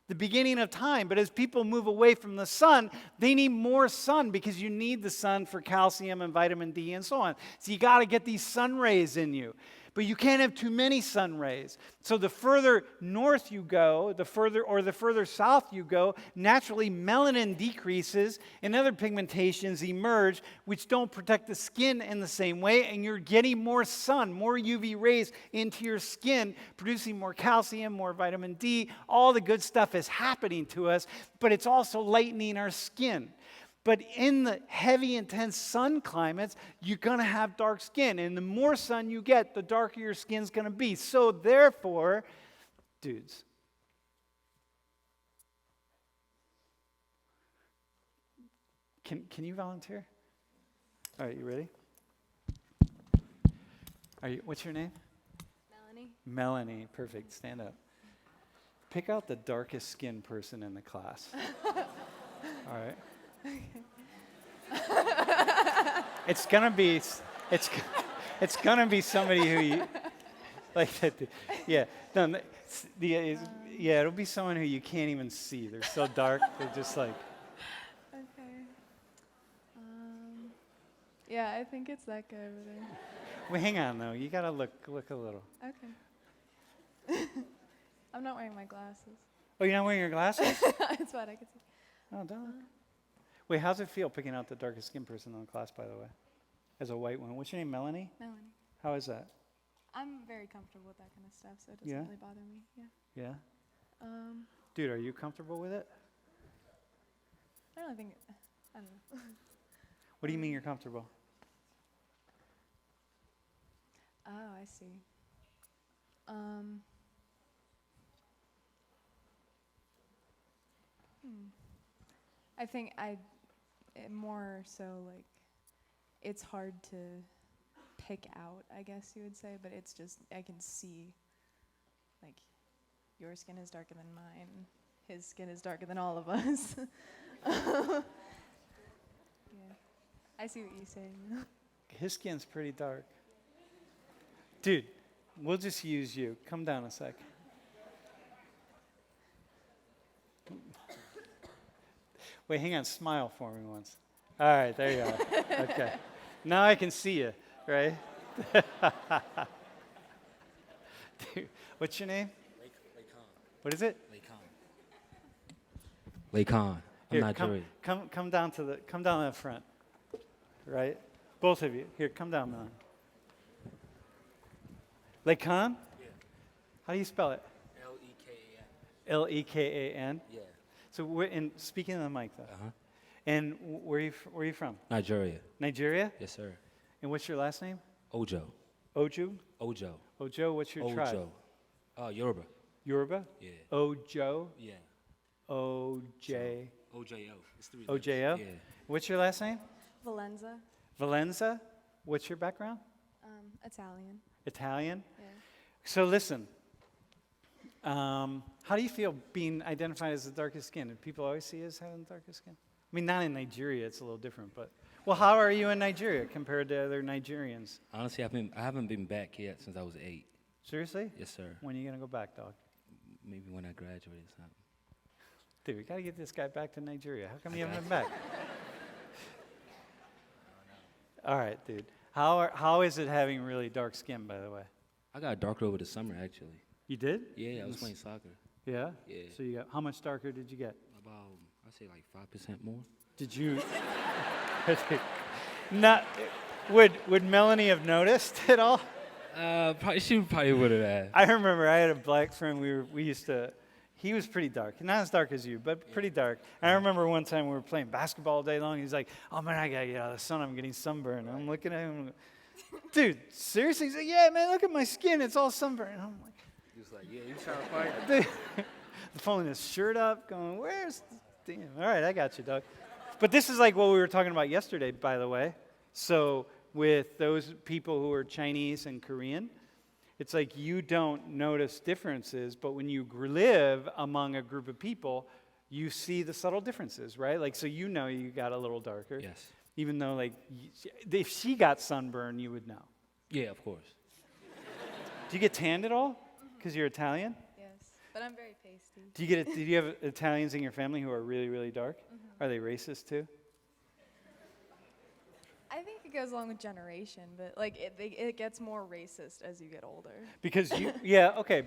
the beginning of time. But as people move away from the sun, they need more sun because you need the sun for calcium and vitamin D and so on. So you got to get these sun rays in you. But you can't have too many sun rays. So the further north you go, the further south you go, naturally melanin decreases and other pigmentations emerge which don't protect the skin in the same way, and you're getting more sun, more UV rays into your skin, producing more calcium, more vitamin D. All the good stuff is happening to us, but it's also lightening our skin. But in the heavy, intense sun climates, you're going to have dark skin. And the more sun you get, the darker your skin's going to be. So therefore, dudes, can you volunteer? All right, you ready? What's your name?
Melanie.
Melanie, perfect. Stand up. Pick out the darkest skinned person in the class. All right. It's gonna be somebody who you like that. Yeah, no, yeah, it'll be someone who you can't even see. They're so dark. They're just like.
Okay. Yeah, I think it's that guy over there.
Well, hang on though. You gotta look a little.
Okay. I'm not wearing my glasses.
Oh, you're not wearing your glasses?
That's what I can see.
Oh, don't. Wait, how's it feel picking out the darkest skinned person in the class, by the way? As a white one. What's your name, Melanie?
Melanie.
How is that?
I'm very comfortable with that kind of stuff, so it doesn't
Yeah?
really bother me. Yeah.
Yeah? Dude, are you comfortable with it?
I don't think. I don't know.
What do you mean you're comfortable?
Oh, I see. I think more so like it's hard to pick out, I guess you would say, but it's just I can see like your skin is darker than mine, his skin is darker than all of us. Yeah, I see what you're saying.
His skin's pretty dark. Dude, we'll just use you. Come down a sec. Wait, hang on. Smile for me once. All right, there you are. Okay. Now I can see you, right? Dude, what's your name? What is it?
Lacan. I'm
Here,
Nigerian.
come down to the front. Right? Both of you. Here, come down, man. Lacan?
Yeah.
How do you spell it?
Lekan.
Lekan?
Yeah.
So we're speaking of the mic, though.
Uh-huh.
And where are you from?
Nigeria.
Nigeria?
Yes, sir.
And what's your last name?
Ojo.
Oju?
Ojo.
Ojo, what's your tribe?
Ojo. Yoruba.
Yoruba?
Yeah.
Ojo?
Yeah.
O-J?
OJO. It's 3 letters.
O-J-O?
Yeah.
What's your last name?
Valenza,
Valenza? What's your background?
Italian.
Italian?
Yeah.
So listen, how do you feel being identified as the darkest skin? Do people always see you as having the darkest skin? I mean, not in Nigeria, it's a little different, but, well, how are you in Nigeria compared to other Nigerians?
Honestly, I haven't been back yet since I was 8.
Seriously?
Yes, sir.
When are you going to go back, dog?
Maybe when I graduate or something.
Dude, we got to get this guy back to Nigeria. How come you haven't been back? All right, dude. How is it having really dark skin, by the way?
I got darker over the summer, actually.
You did?
Yeah, I was playing soccer.
Yeah?
Yeah.
So you got, how much darker did you get?
About, I'd say like 5% more.
Did you? Not. Would Melanie have noticed at all?
She probably would have asked.
I remember I had a black friend. We used to. He was pretty dark, not as dark as you, but pretty dark. And I remember one time we were playing basketball all day long. He's like, "Oh man, I gotta get out of the sun. I'm getting sunburned." And I'm looking at him, dude, seriously? He's like, "Yeah, man, look at my skin. It's all sunburned." And I'm like,
He was like, yeah, you trying to fight?
dude, pulling his shirt up, going, "Where's the damn?" All right, I got you, dog. But this is like what we were talking about yesterday, by the way. So with those people who are Chinese and Korean, it's like you don't notice differences, but when you live among a group of people, you see the subtle differences, right? Like, so you know you got a little darker.
Yes.
Even though, like, if she got sunburn, you would know.
Yeah, of course.
you get tanned at all? Because you're Italian?
Yes, but I'm very pasty.
Do you have Italians in your family who are really, really dark? Are they racist too?
I think it goes along with generation, but like it gets more racist as you get older.
Because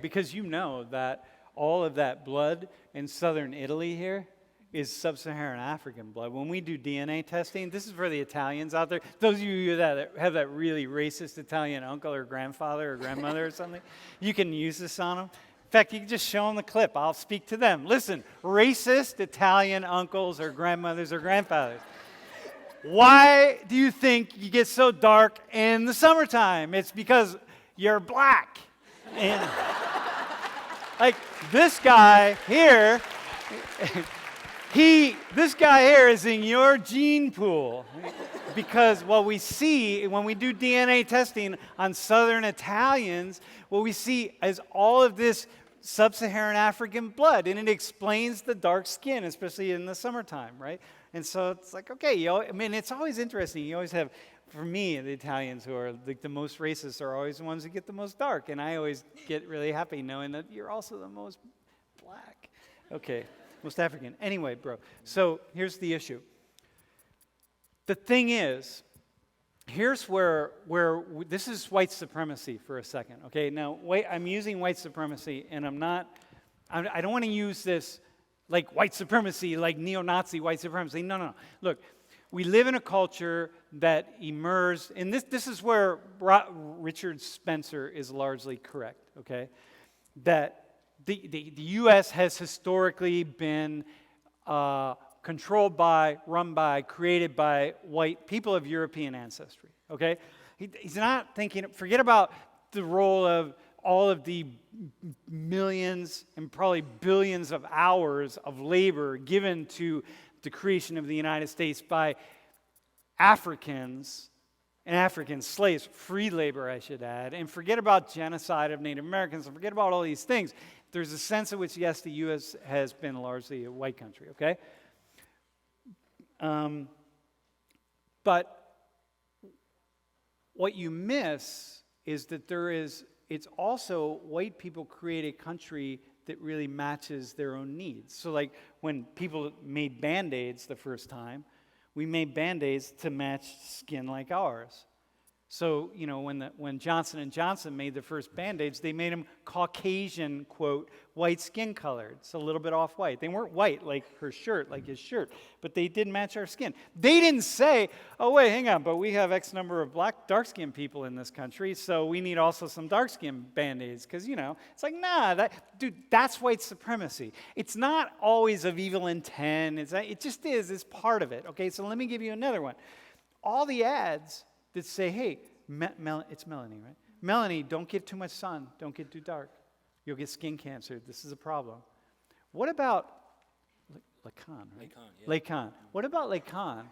because you know that all of that blood in southern Italy here is sub-Saharan African blood. When we do DNA testing, this is for the Italians out there. Those of you that have that really racist Italian uncle or grandfather or grandmother or something, you can use this on them. In fact, you can just show them the clip. I'll speak to them. Listen, racist Italian uncles or grandmothers or grandfathers. Why do you think you get so dark in the summertime? It's because you're black. And like this guy here, this guy here is in your gene pool. Because what we see when we do DNA testing on Southern Italians, what we see is all of this sub-Saharan African blood, and it explains the dark skin, especially in the summertime, right? And so it's like, okay, I mean, it's always interesting. You always have, for me, the Italians who are like the most racist are always the ones that get the most dark, and I always get really happy knowing that you're also the most black. Okay, most African. Anyway, bro, so here's the issue. The thing is, here's where this is white supremacy for a second, okay? Now, I'm using white supremacy, and I don't want to use this like white supremacy, like neo-Nazi white supremacy. No. Look, we live in a culture that emerged, and this is where Richard Spencer is largely correct, okay? That the U.S. has historically been controlled by, run by, created by white people of European ancestry, okay? He's not thinking, forget about the role of all of the millions and probably billions of hours of labor given to the creation of the United States by Africans and African slaves, free labor, I should add, and forget about genocide of Native Americans, and forget about all these things. There's a sense in which, yes, the U.S. has been largely a white country, okay? But what you miss is that it's also white people create a country that really matches their own needs. So like when people made Band-Aids the first time, we made Band-Aids to match skin like ours. So, you know, when Johnson & Johnson made the first Band-Aids, they made them Caucasian, quote, white skin colored, so a little bit off-white. They weren't white like her shirt, like his shirt, but they did match our skin. They didn't say, oh, wait, hang on, but we have X number of dark-skinned people in this country, so we need also some dark-skinned Band-Aids, because, you know, it's like, nah, that's white supremacy. It's not always of evil intent. It just is. It's part of it, okay? So let me give you another one. All the ads that say, hey, it's Melanie, right? Melanie, don't get too much sun. Don't get too dark. You'll get skin cancer. This is a problem. What about Lacan, right? Lacan. What about Lacan?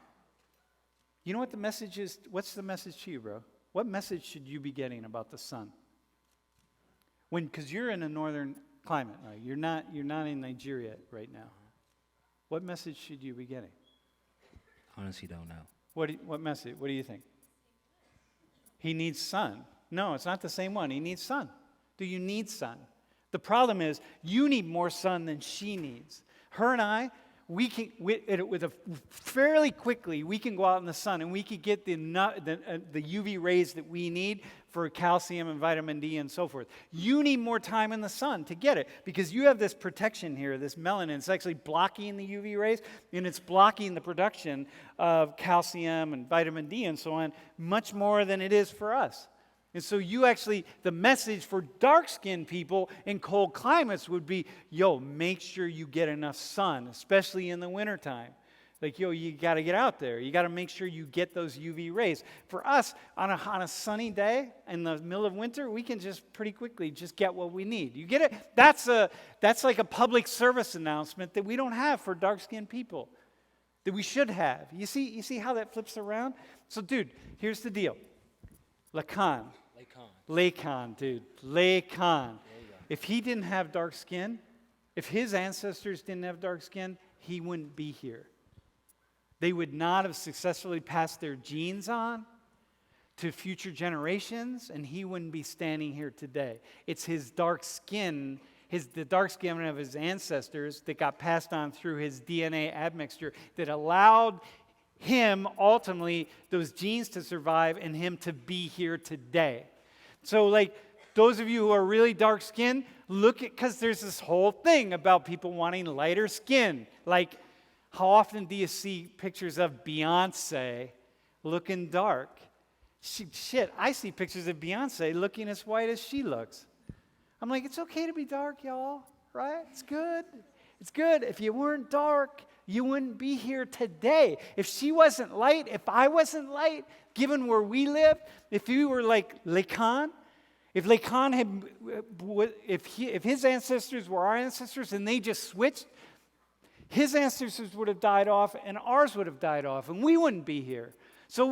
You know what the message is? What's the message to you, bro? What message should you be getting about the sun? Because you're in a northern climate, right? You're not in Nigeria right now. What message should you be getting?
Honestly, don't know.
What message? What do you think? He needs sun. No, it's not the same one. He needs sun. Do you need sun? The problem is you need more sun than she needs. Her and I, fairly quickly, we can go out in the sun and we can get the UV rays that we need for calcium and vitamin D and so forth. You need more time in the sun to get it because you have this protection here, this melanin. It's actually blocking the UV rays and it's blocking the production of calcium and vitamin D and so on much more than it is for us. And so the message for dark-skinned people in cold climates would be, make sure you get enough sun, especially in the wintertime. Like, you got to get out there. You got to make sure you get those UV rays. For us, on a sunny day in the middle of winter, we can just pretty quickly just get what we need. You get it? That's like a public service announcement that we don't have for dark-skinned people, that we should have. You see how that flips around? So, dude, here's the deal. Lacan, dude. Lacan. If he didn't have dark skin, if his ancestors didn't have dark skin, he wouldn't be here. They would not have successfully passed their genes on to future generations, and he wouldn't be standing here today. It's his dark skin, the dark skin of his ancestors that got passed on through his DNA admixture that allowed him, ultimately, those genes to survive and him to be here today. So, like, those of you who are really dark skinned, look at, because there's this whole thing about people wanting lighter skin. Like, how often do you see pictures of Beyonce looking dark? Shit, I see pictures of Beyonce looking as white as she looks. I'm like, it's okay to be dark, y'all, right? It's good. It's good. If you weren't dark, you wouldn't be here today. If she wasn't light, if I wasn't light, given where we live, if you were like Lacan, if Lacan had, if his ancestors were our ancestors and they just switched, his ancestors would have died off and ours would have died off, and we wouldn't be here. So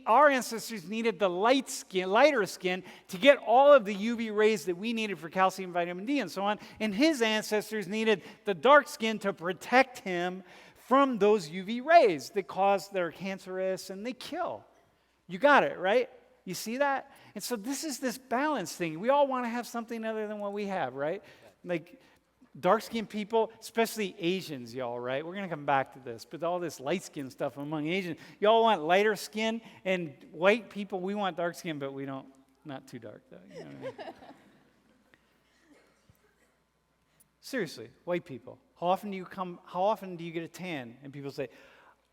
our ancestors needed the lighter skin to get all of the UV rays that we needed for calcium, vitamin D, and so on. And his ancestors needed the dark skin to protect him from those UV rays that they're cancerous and they kill. You got it, right? You see that? And so this is this balance thing. We all want to have something other than what we have, right? Like, dark-skinned people, especially Asians, y'all, right? We're going to come back to this, but all this light-skinned stuff among Asians, y'all want lighter skin, and white people, we want dark skin, but we don't, not too dark, though. You know what I mean? Seriously, white people, how often do you get a tan? And people say,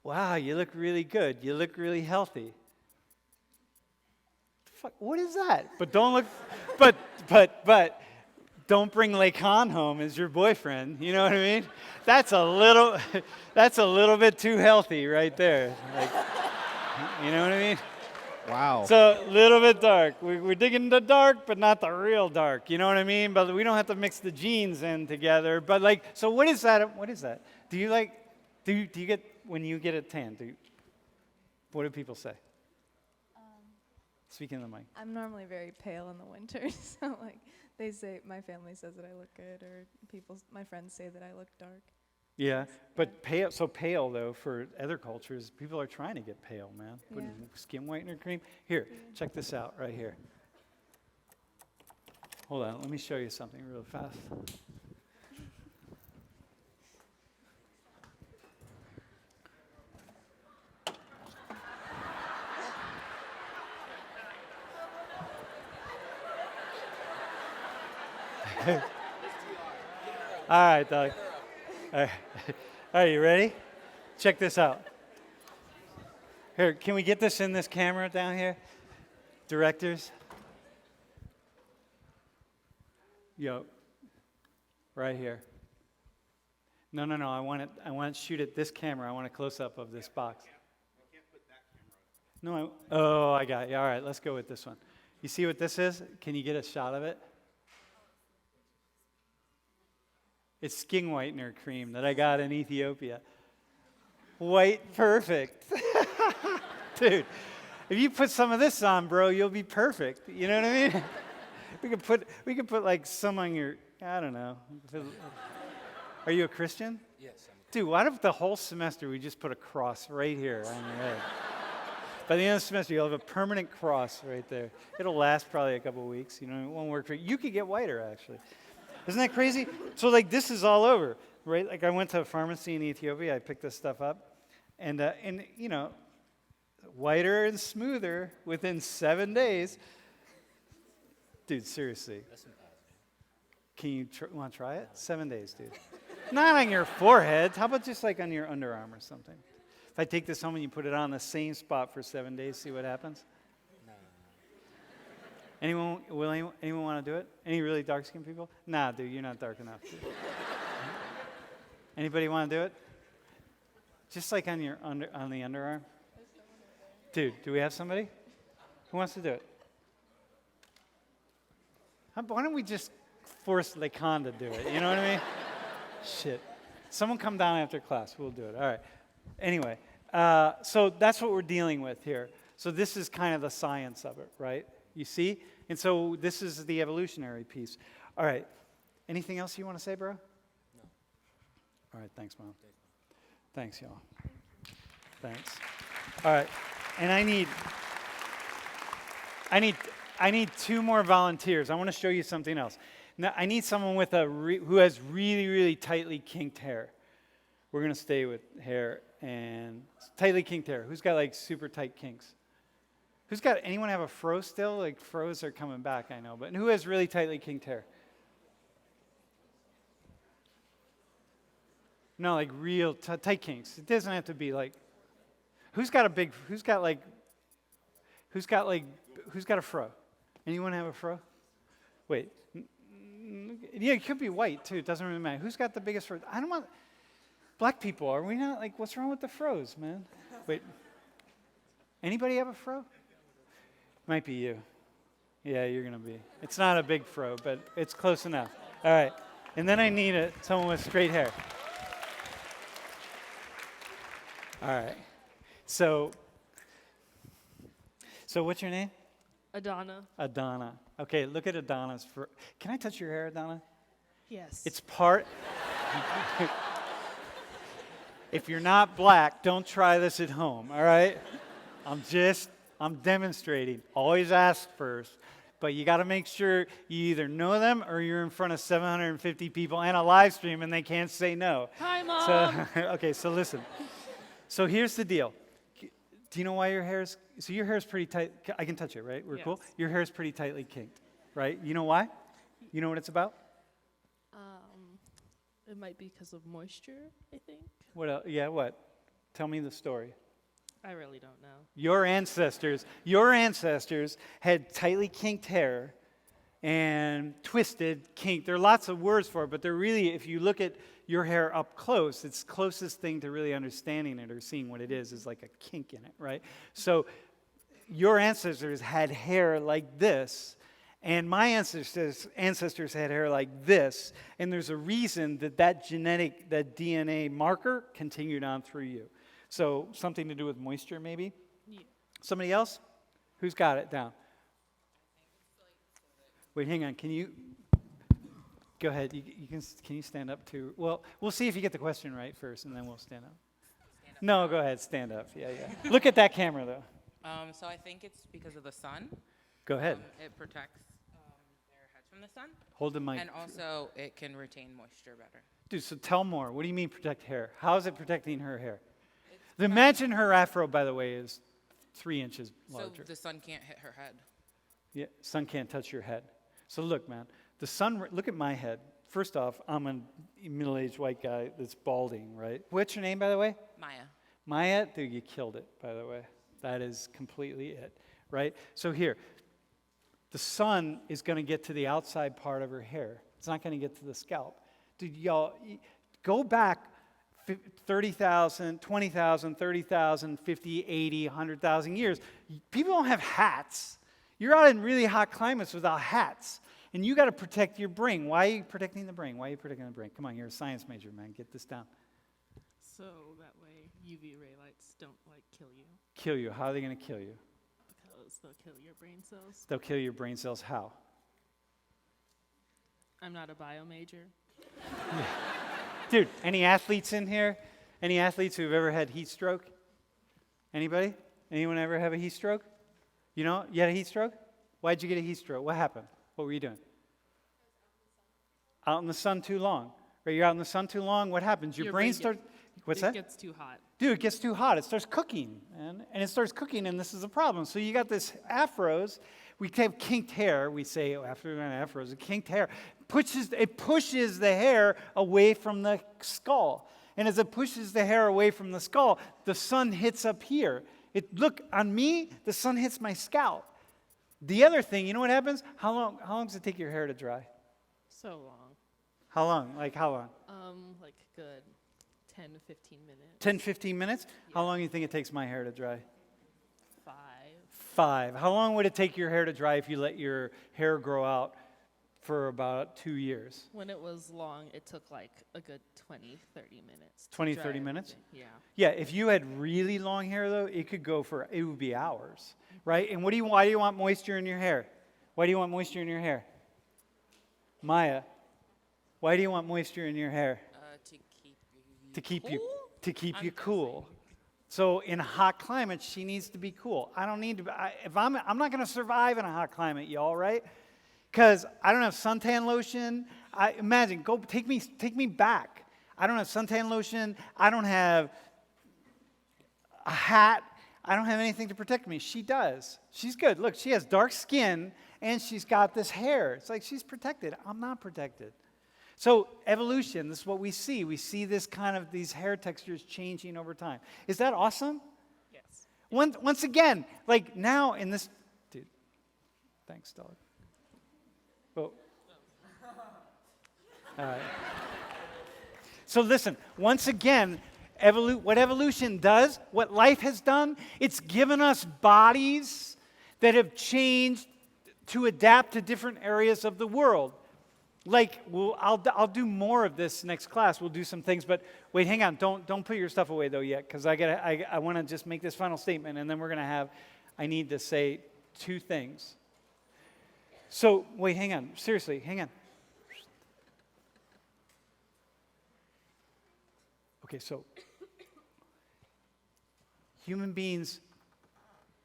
wow, you look really good. You look really healthy. Fuck, what is that? But don't look, but don't bring Lacan home as your boyfriend. You know what I mean? That's a little bit too healthy right there. Like, you know what I mean?
Wow.
So a little bit dark. We're digging the dark, but not the real dark. You know what I mean? But we don't have to mix the genes in together. But like, so what is that? What is that? Do you get, when you get a tan, what do people say? Speaking of the mic.
I'm normally very pale in the winter, so like they say, my family says that I look good, or my friends say that I look dark.
Yeah, but pale though, for other cultures, people are trying to get pale, man. Putting skin whitener cream. Here, check this out right here. Hold on, let me show you something real fast. All right, Doug. All right, you ready? Check this out. Here, can we get this in this camera down here? Directors? Yo, right here. No, I want to shoot at this camera. I want a close-up of this box. I can't put that camera. No, I got you. All right, let's go with this one. You see what this is? Can you get a shot of it? It's skin whitener cream that I got in Ethiopia. White perfect. Dude, if you put some of this on, bro, you'll be perfect. You know what I mean? we could put like some on your, I don't know. Are you a Christian?
Yes.
Dude, what if the whole semester we just put a cross right here on your head? By the end of the semester, you'll have a permanent cross right there. It'll last probably a couple weeks. You know, it won't work for you. You could get whiter, actually. Isn't that crazy? So, like, this is all over, right? Like, I went to a pharmacy in Ethiopia. I picked this stuff up. And you know, whiter and smoother within 7 days. Dude, seriously. Can you want to try it? 7 days, dude. Not on your forehead. How about just, like, on your underarm or something? If I take this home and you put it on the same spot for 7 days, see what happens? Anyone want to do it? Any really dark-skinned people? Nah, dude, you're not dark enough. Anybody want to do it? Just like on the underarm? Dude, do we have somebody? Who wants to do it? Why don't we just force Lacan to do it? You know what I mean? Shit. Someone come down after class. We'll do it. All right. Anyway, so that's what we're dealing with here. So this is kind of the science of it, right? You see? And so this is the evolutionary piece. All right. Anything else you want to say, bro? No. All right. Thanks, Mom. Thanks, y'all. Thanks. All right. And I need I need 2 more volunteers. I want to show you something else. Now, I need someone with who has really, really tightly kinked hair. We're going to stay with hair and tightly kinked hair. Who's got like super tight kinks? Anyone have a fro still? Like fros are coming back, I know. But who has really tightly kinked hair? No, like real tight kinks. It doesn't have to be like, who's got a fro? Anyone have a fro? Wait. Yeah, it could be white too. It doesn't really matter. Who's got the biggest fro? I don't want, black people, are we not, like, what's wrong with the fros, man? Wait. Anybody have a fro? Might be you. Yeah, you're going to be. It's not a big fro, but it's close enough. All right. And then I need someone with straight hair. All right. So what's your name?
Adana.
Adana. Okay, look at Adana's fur. Can I touch your hair, Adana?
Yes.
It's part. If you're not black, don't try this at home, all right? I'm demonstrating. Always ask first. But you got to make sure you either know them or you're in front of 750 people and a live stream and they can't say no.
Hi, Mom.
So listen. So here's the deal. Do you know why your hair is, so your hair is pretty tight. I can touch it, right? We're cool? Your hair is pretty tightly kinked, right? You know why? You know what it's about?
It might be because of moisture, I think.
What else? Yeah, what? Tell me the story.
I really don't know.
Your ancestors had tightly kinked hair and twisted, kinked. There are lots of words for it, but they're really, if you look at your hair up close, it's closest thing to really understanding it or seeing what it is like a kink in it, right? So your ancestors had hair like this, and my ancestors had hair like this, and there's a reason that DNA marker continued on through you. So something to do with moisture, maybe?
Yeah.
Somebody else? Who's got it down? Wait, hang on. Can you go ahead? Can you stand up too? Well, we'll see if you get the question right first, and then we'll stand up. No, go ahead. Stand up. Yeah. Look at that camera, though.
So I think it's because of the sun.
Go ahead.
It protects their heads from the sun.
Hold the mic.
And also it can retain moisture better.
Dude, so tell more. What do you mean protect hair? How is it protecting her hair? Imagine her afro, by the way, is 3 inches larger.
So the sun can't hit her head.
Yeah, sun can't touch your head. So look, man, the sun, look at my head. First off, I'm a middle-aged white guy that's balding, right? What's your name, by the way?
Maya.
Maya, dude, you killed it, by the way. That is completely it, right? So here, the sun is going to get to the outside part of her hair. It's not going to get to the scalp. Dude, y'all, go back 30,000, 20,000, 30,000, 50, 80, 100,000 years. People don't have hats. You're out in really hot climates without hats. And you got to protect your brain. Why are you protecting the brain? Why are you protecting the brain? Come on, you're a science major, man. Get this down.
So that way UV ray lights don't kill you.
Kill you. How are they going to kill you?
Because they'll kill your brain cells.
They'll kill your brain cells. How?
I'm not a bio major.
Dude, any athletes in here? Any athletes who've ever had heat stroke? Anybody? Anyone ever have a heat stroke? You know, you had a heat stroke? Why'd you get a heat stroke? What happened? What were you doing? Out in the sun too long. Right, you're out in the sun too long, what happens? Your brain starts, what's that?
It gets too hot.
Dude, it gets too hot. It starts cooking, man. And it starts cooking, and this is a problem. So you got this afros. We have kinked hair. We say, after afros, kinked hair. It pushes the hair away from the skull. And as it pushes the hair away from the skull, the sun hits up here. Look, on me, the sun hits my scalp. The other thing, you know what happens? How long does it take your hair to dry?
So long.
How long? Like how long?
Good 10 to 15 minutes.
10, 15 minutes? Yeah. How long do you think it takes my hair to dry?
5.
5. How long would it take your hair to dry if you let your hair grow out for about 2 years?
When it was long, it took a good 20, 30 minutes.
20, 30 minutes?
Yeah.
Yeah, if you had really long hair, though, it would be hours, right? And why do you want moisture in your hair? Why do you want moisture in your hair? Maya, why do you want moisture in your hair?
To keep you cool.
So in a hot climate, she needs to be cool. I don't need to. I'm not going to survive in a hot climate, y'all, right? Because I don't have suntan lotion. Imagine, take me back. I don't have suntan lotion. I don't have a hat. I don't have anything to protect me. She does. She's good. Look, she has dark skin and she's got this hair. It's like she's protected. I'm not protected. So evolution, this is what we see. We see this kind of these hair textures changing over time. Is that awesome?
Yes.
Once again, like now in this, dude, thanks, dog. Oh. All right. So listen, once again, what evolution does, what life has done, it's given us bodies that have changed to adapt to different areas of the world. Like, I'll do more of this next class. We'll do some things, but wait, hang on. Don't put your stuff away though yet, because I want to just make this final statement, and then we're going to I need to say two things. So wait, hang on. Seriously, hang on. Okay, so human beings,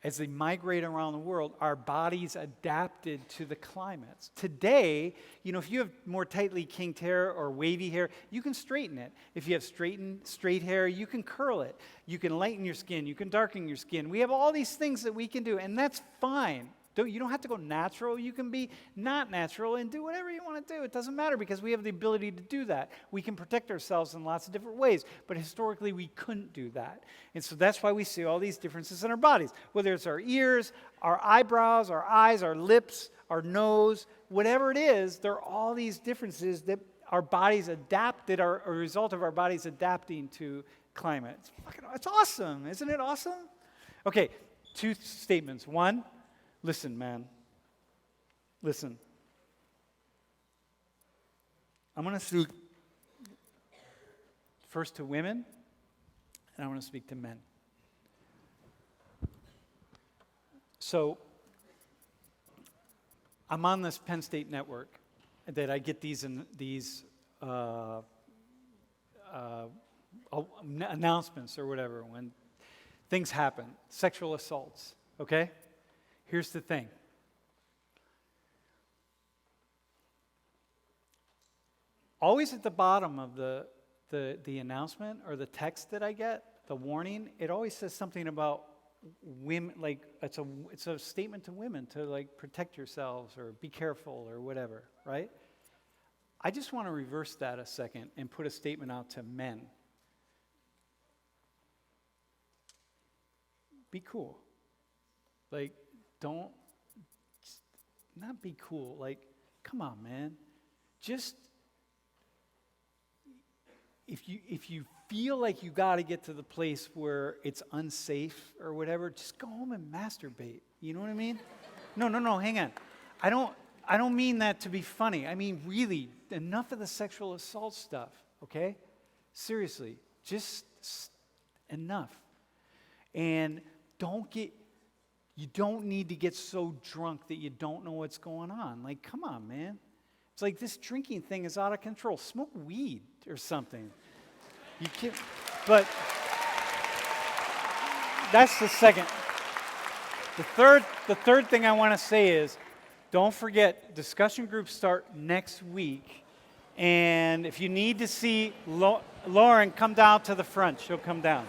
as they migrate around the world, our bodies adapted to the climates. Today, if you have more tightly kinked hair or wavy hair, you can straighten it. If you have straight hair, you can curl it. You can lighten your skin. You can darken your skin. We have all these things that we can do, and that's fine. You don't have to go natural. You can be not natural and do whatever you want to do. It doesn't matter because we have the ability to do that. We can protect ourselves in lots of different ways, but historically we couldn't do that. And so that's why we see all these differences in our bodies, whether it's our ears, our eyebrows, our eyes, our lips, our nose, whatever it is, there are all these differences that our bodies adapted, are a result of our bodies adapting to climate. It's awesome. Isn't it awesome? Okay, two statements. One, listen, man. Listen. I'm going to speak first to women, and I want to speak to men. So, I'm on this Penn State network that I get these announcements or whatever when things happen, sexual assaults, okay? Here's the thing. Always at the bottom of the announcement or the text that I get, the warning, it always says something about women, like it's a statement to women to like protect yourselves or be careful or whatever, right? I just want to reverse that a second and put a statement out to men. Be cool. Like, don't, not be cool. Like, come on, man. Just, if you feel like you got to get to the place where it's unsafe or whatever, just go home and masturbate. You know what I mean? No, hang on. I don't mean that to be funny. I mean, really, enough of the sexual assault stuff, okay? Seriously, just enough. And you don't need to get so drunk that you don't know what's going on. Like, come on, man. It's like this drinking thing is out of control. Smoke weed or something. You can't, but that's the second. The third thing I want to say is, don't forget, discussion groups start next week. And if you need to see Lauren, come down to the front. She'll come down.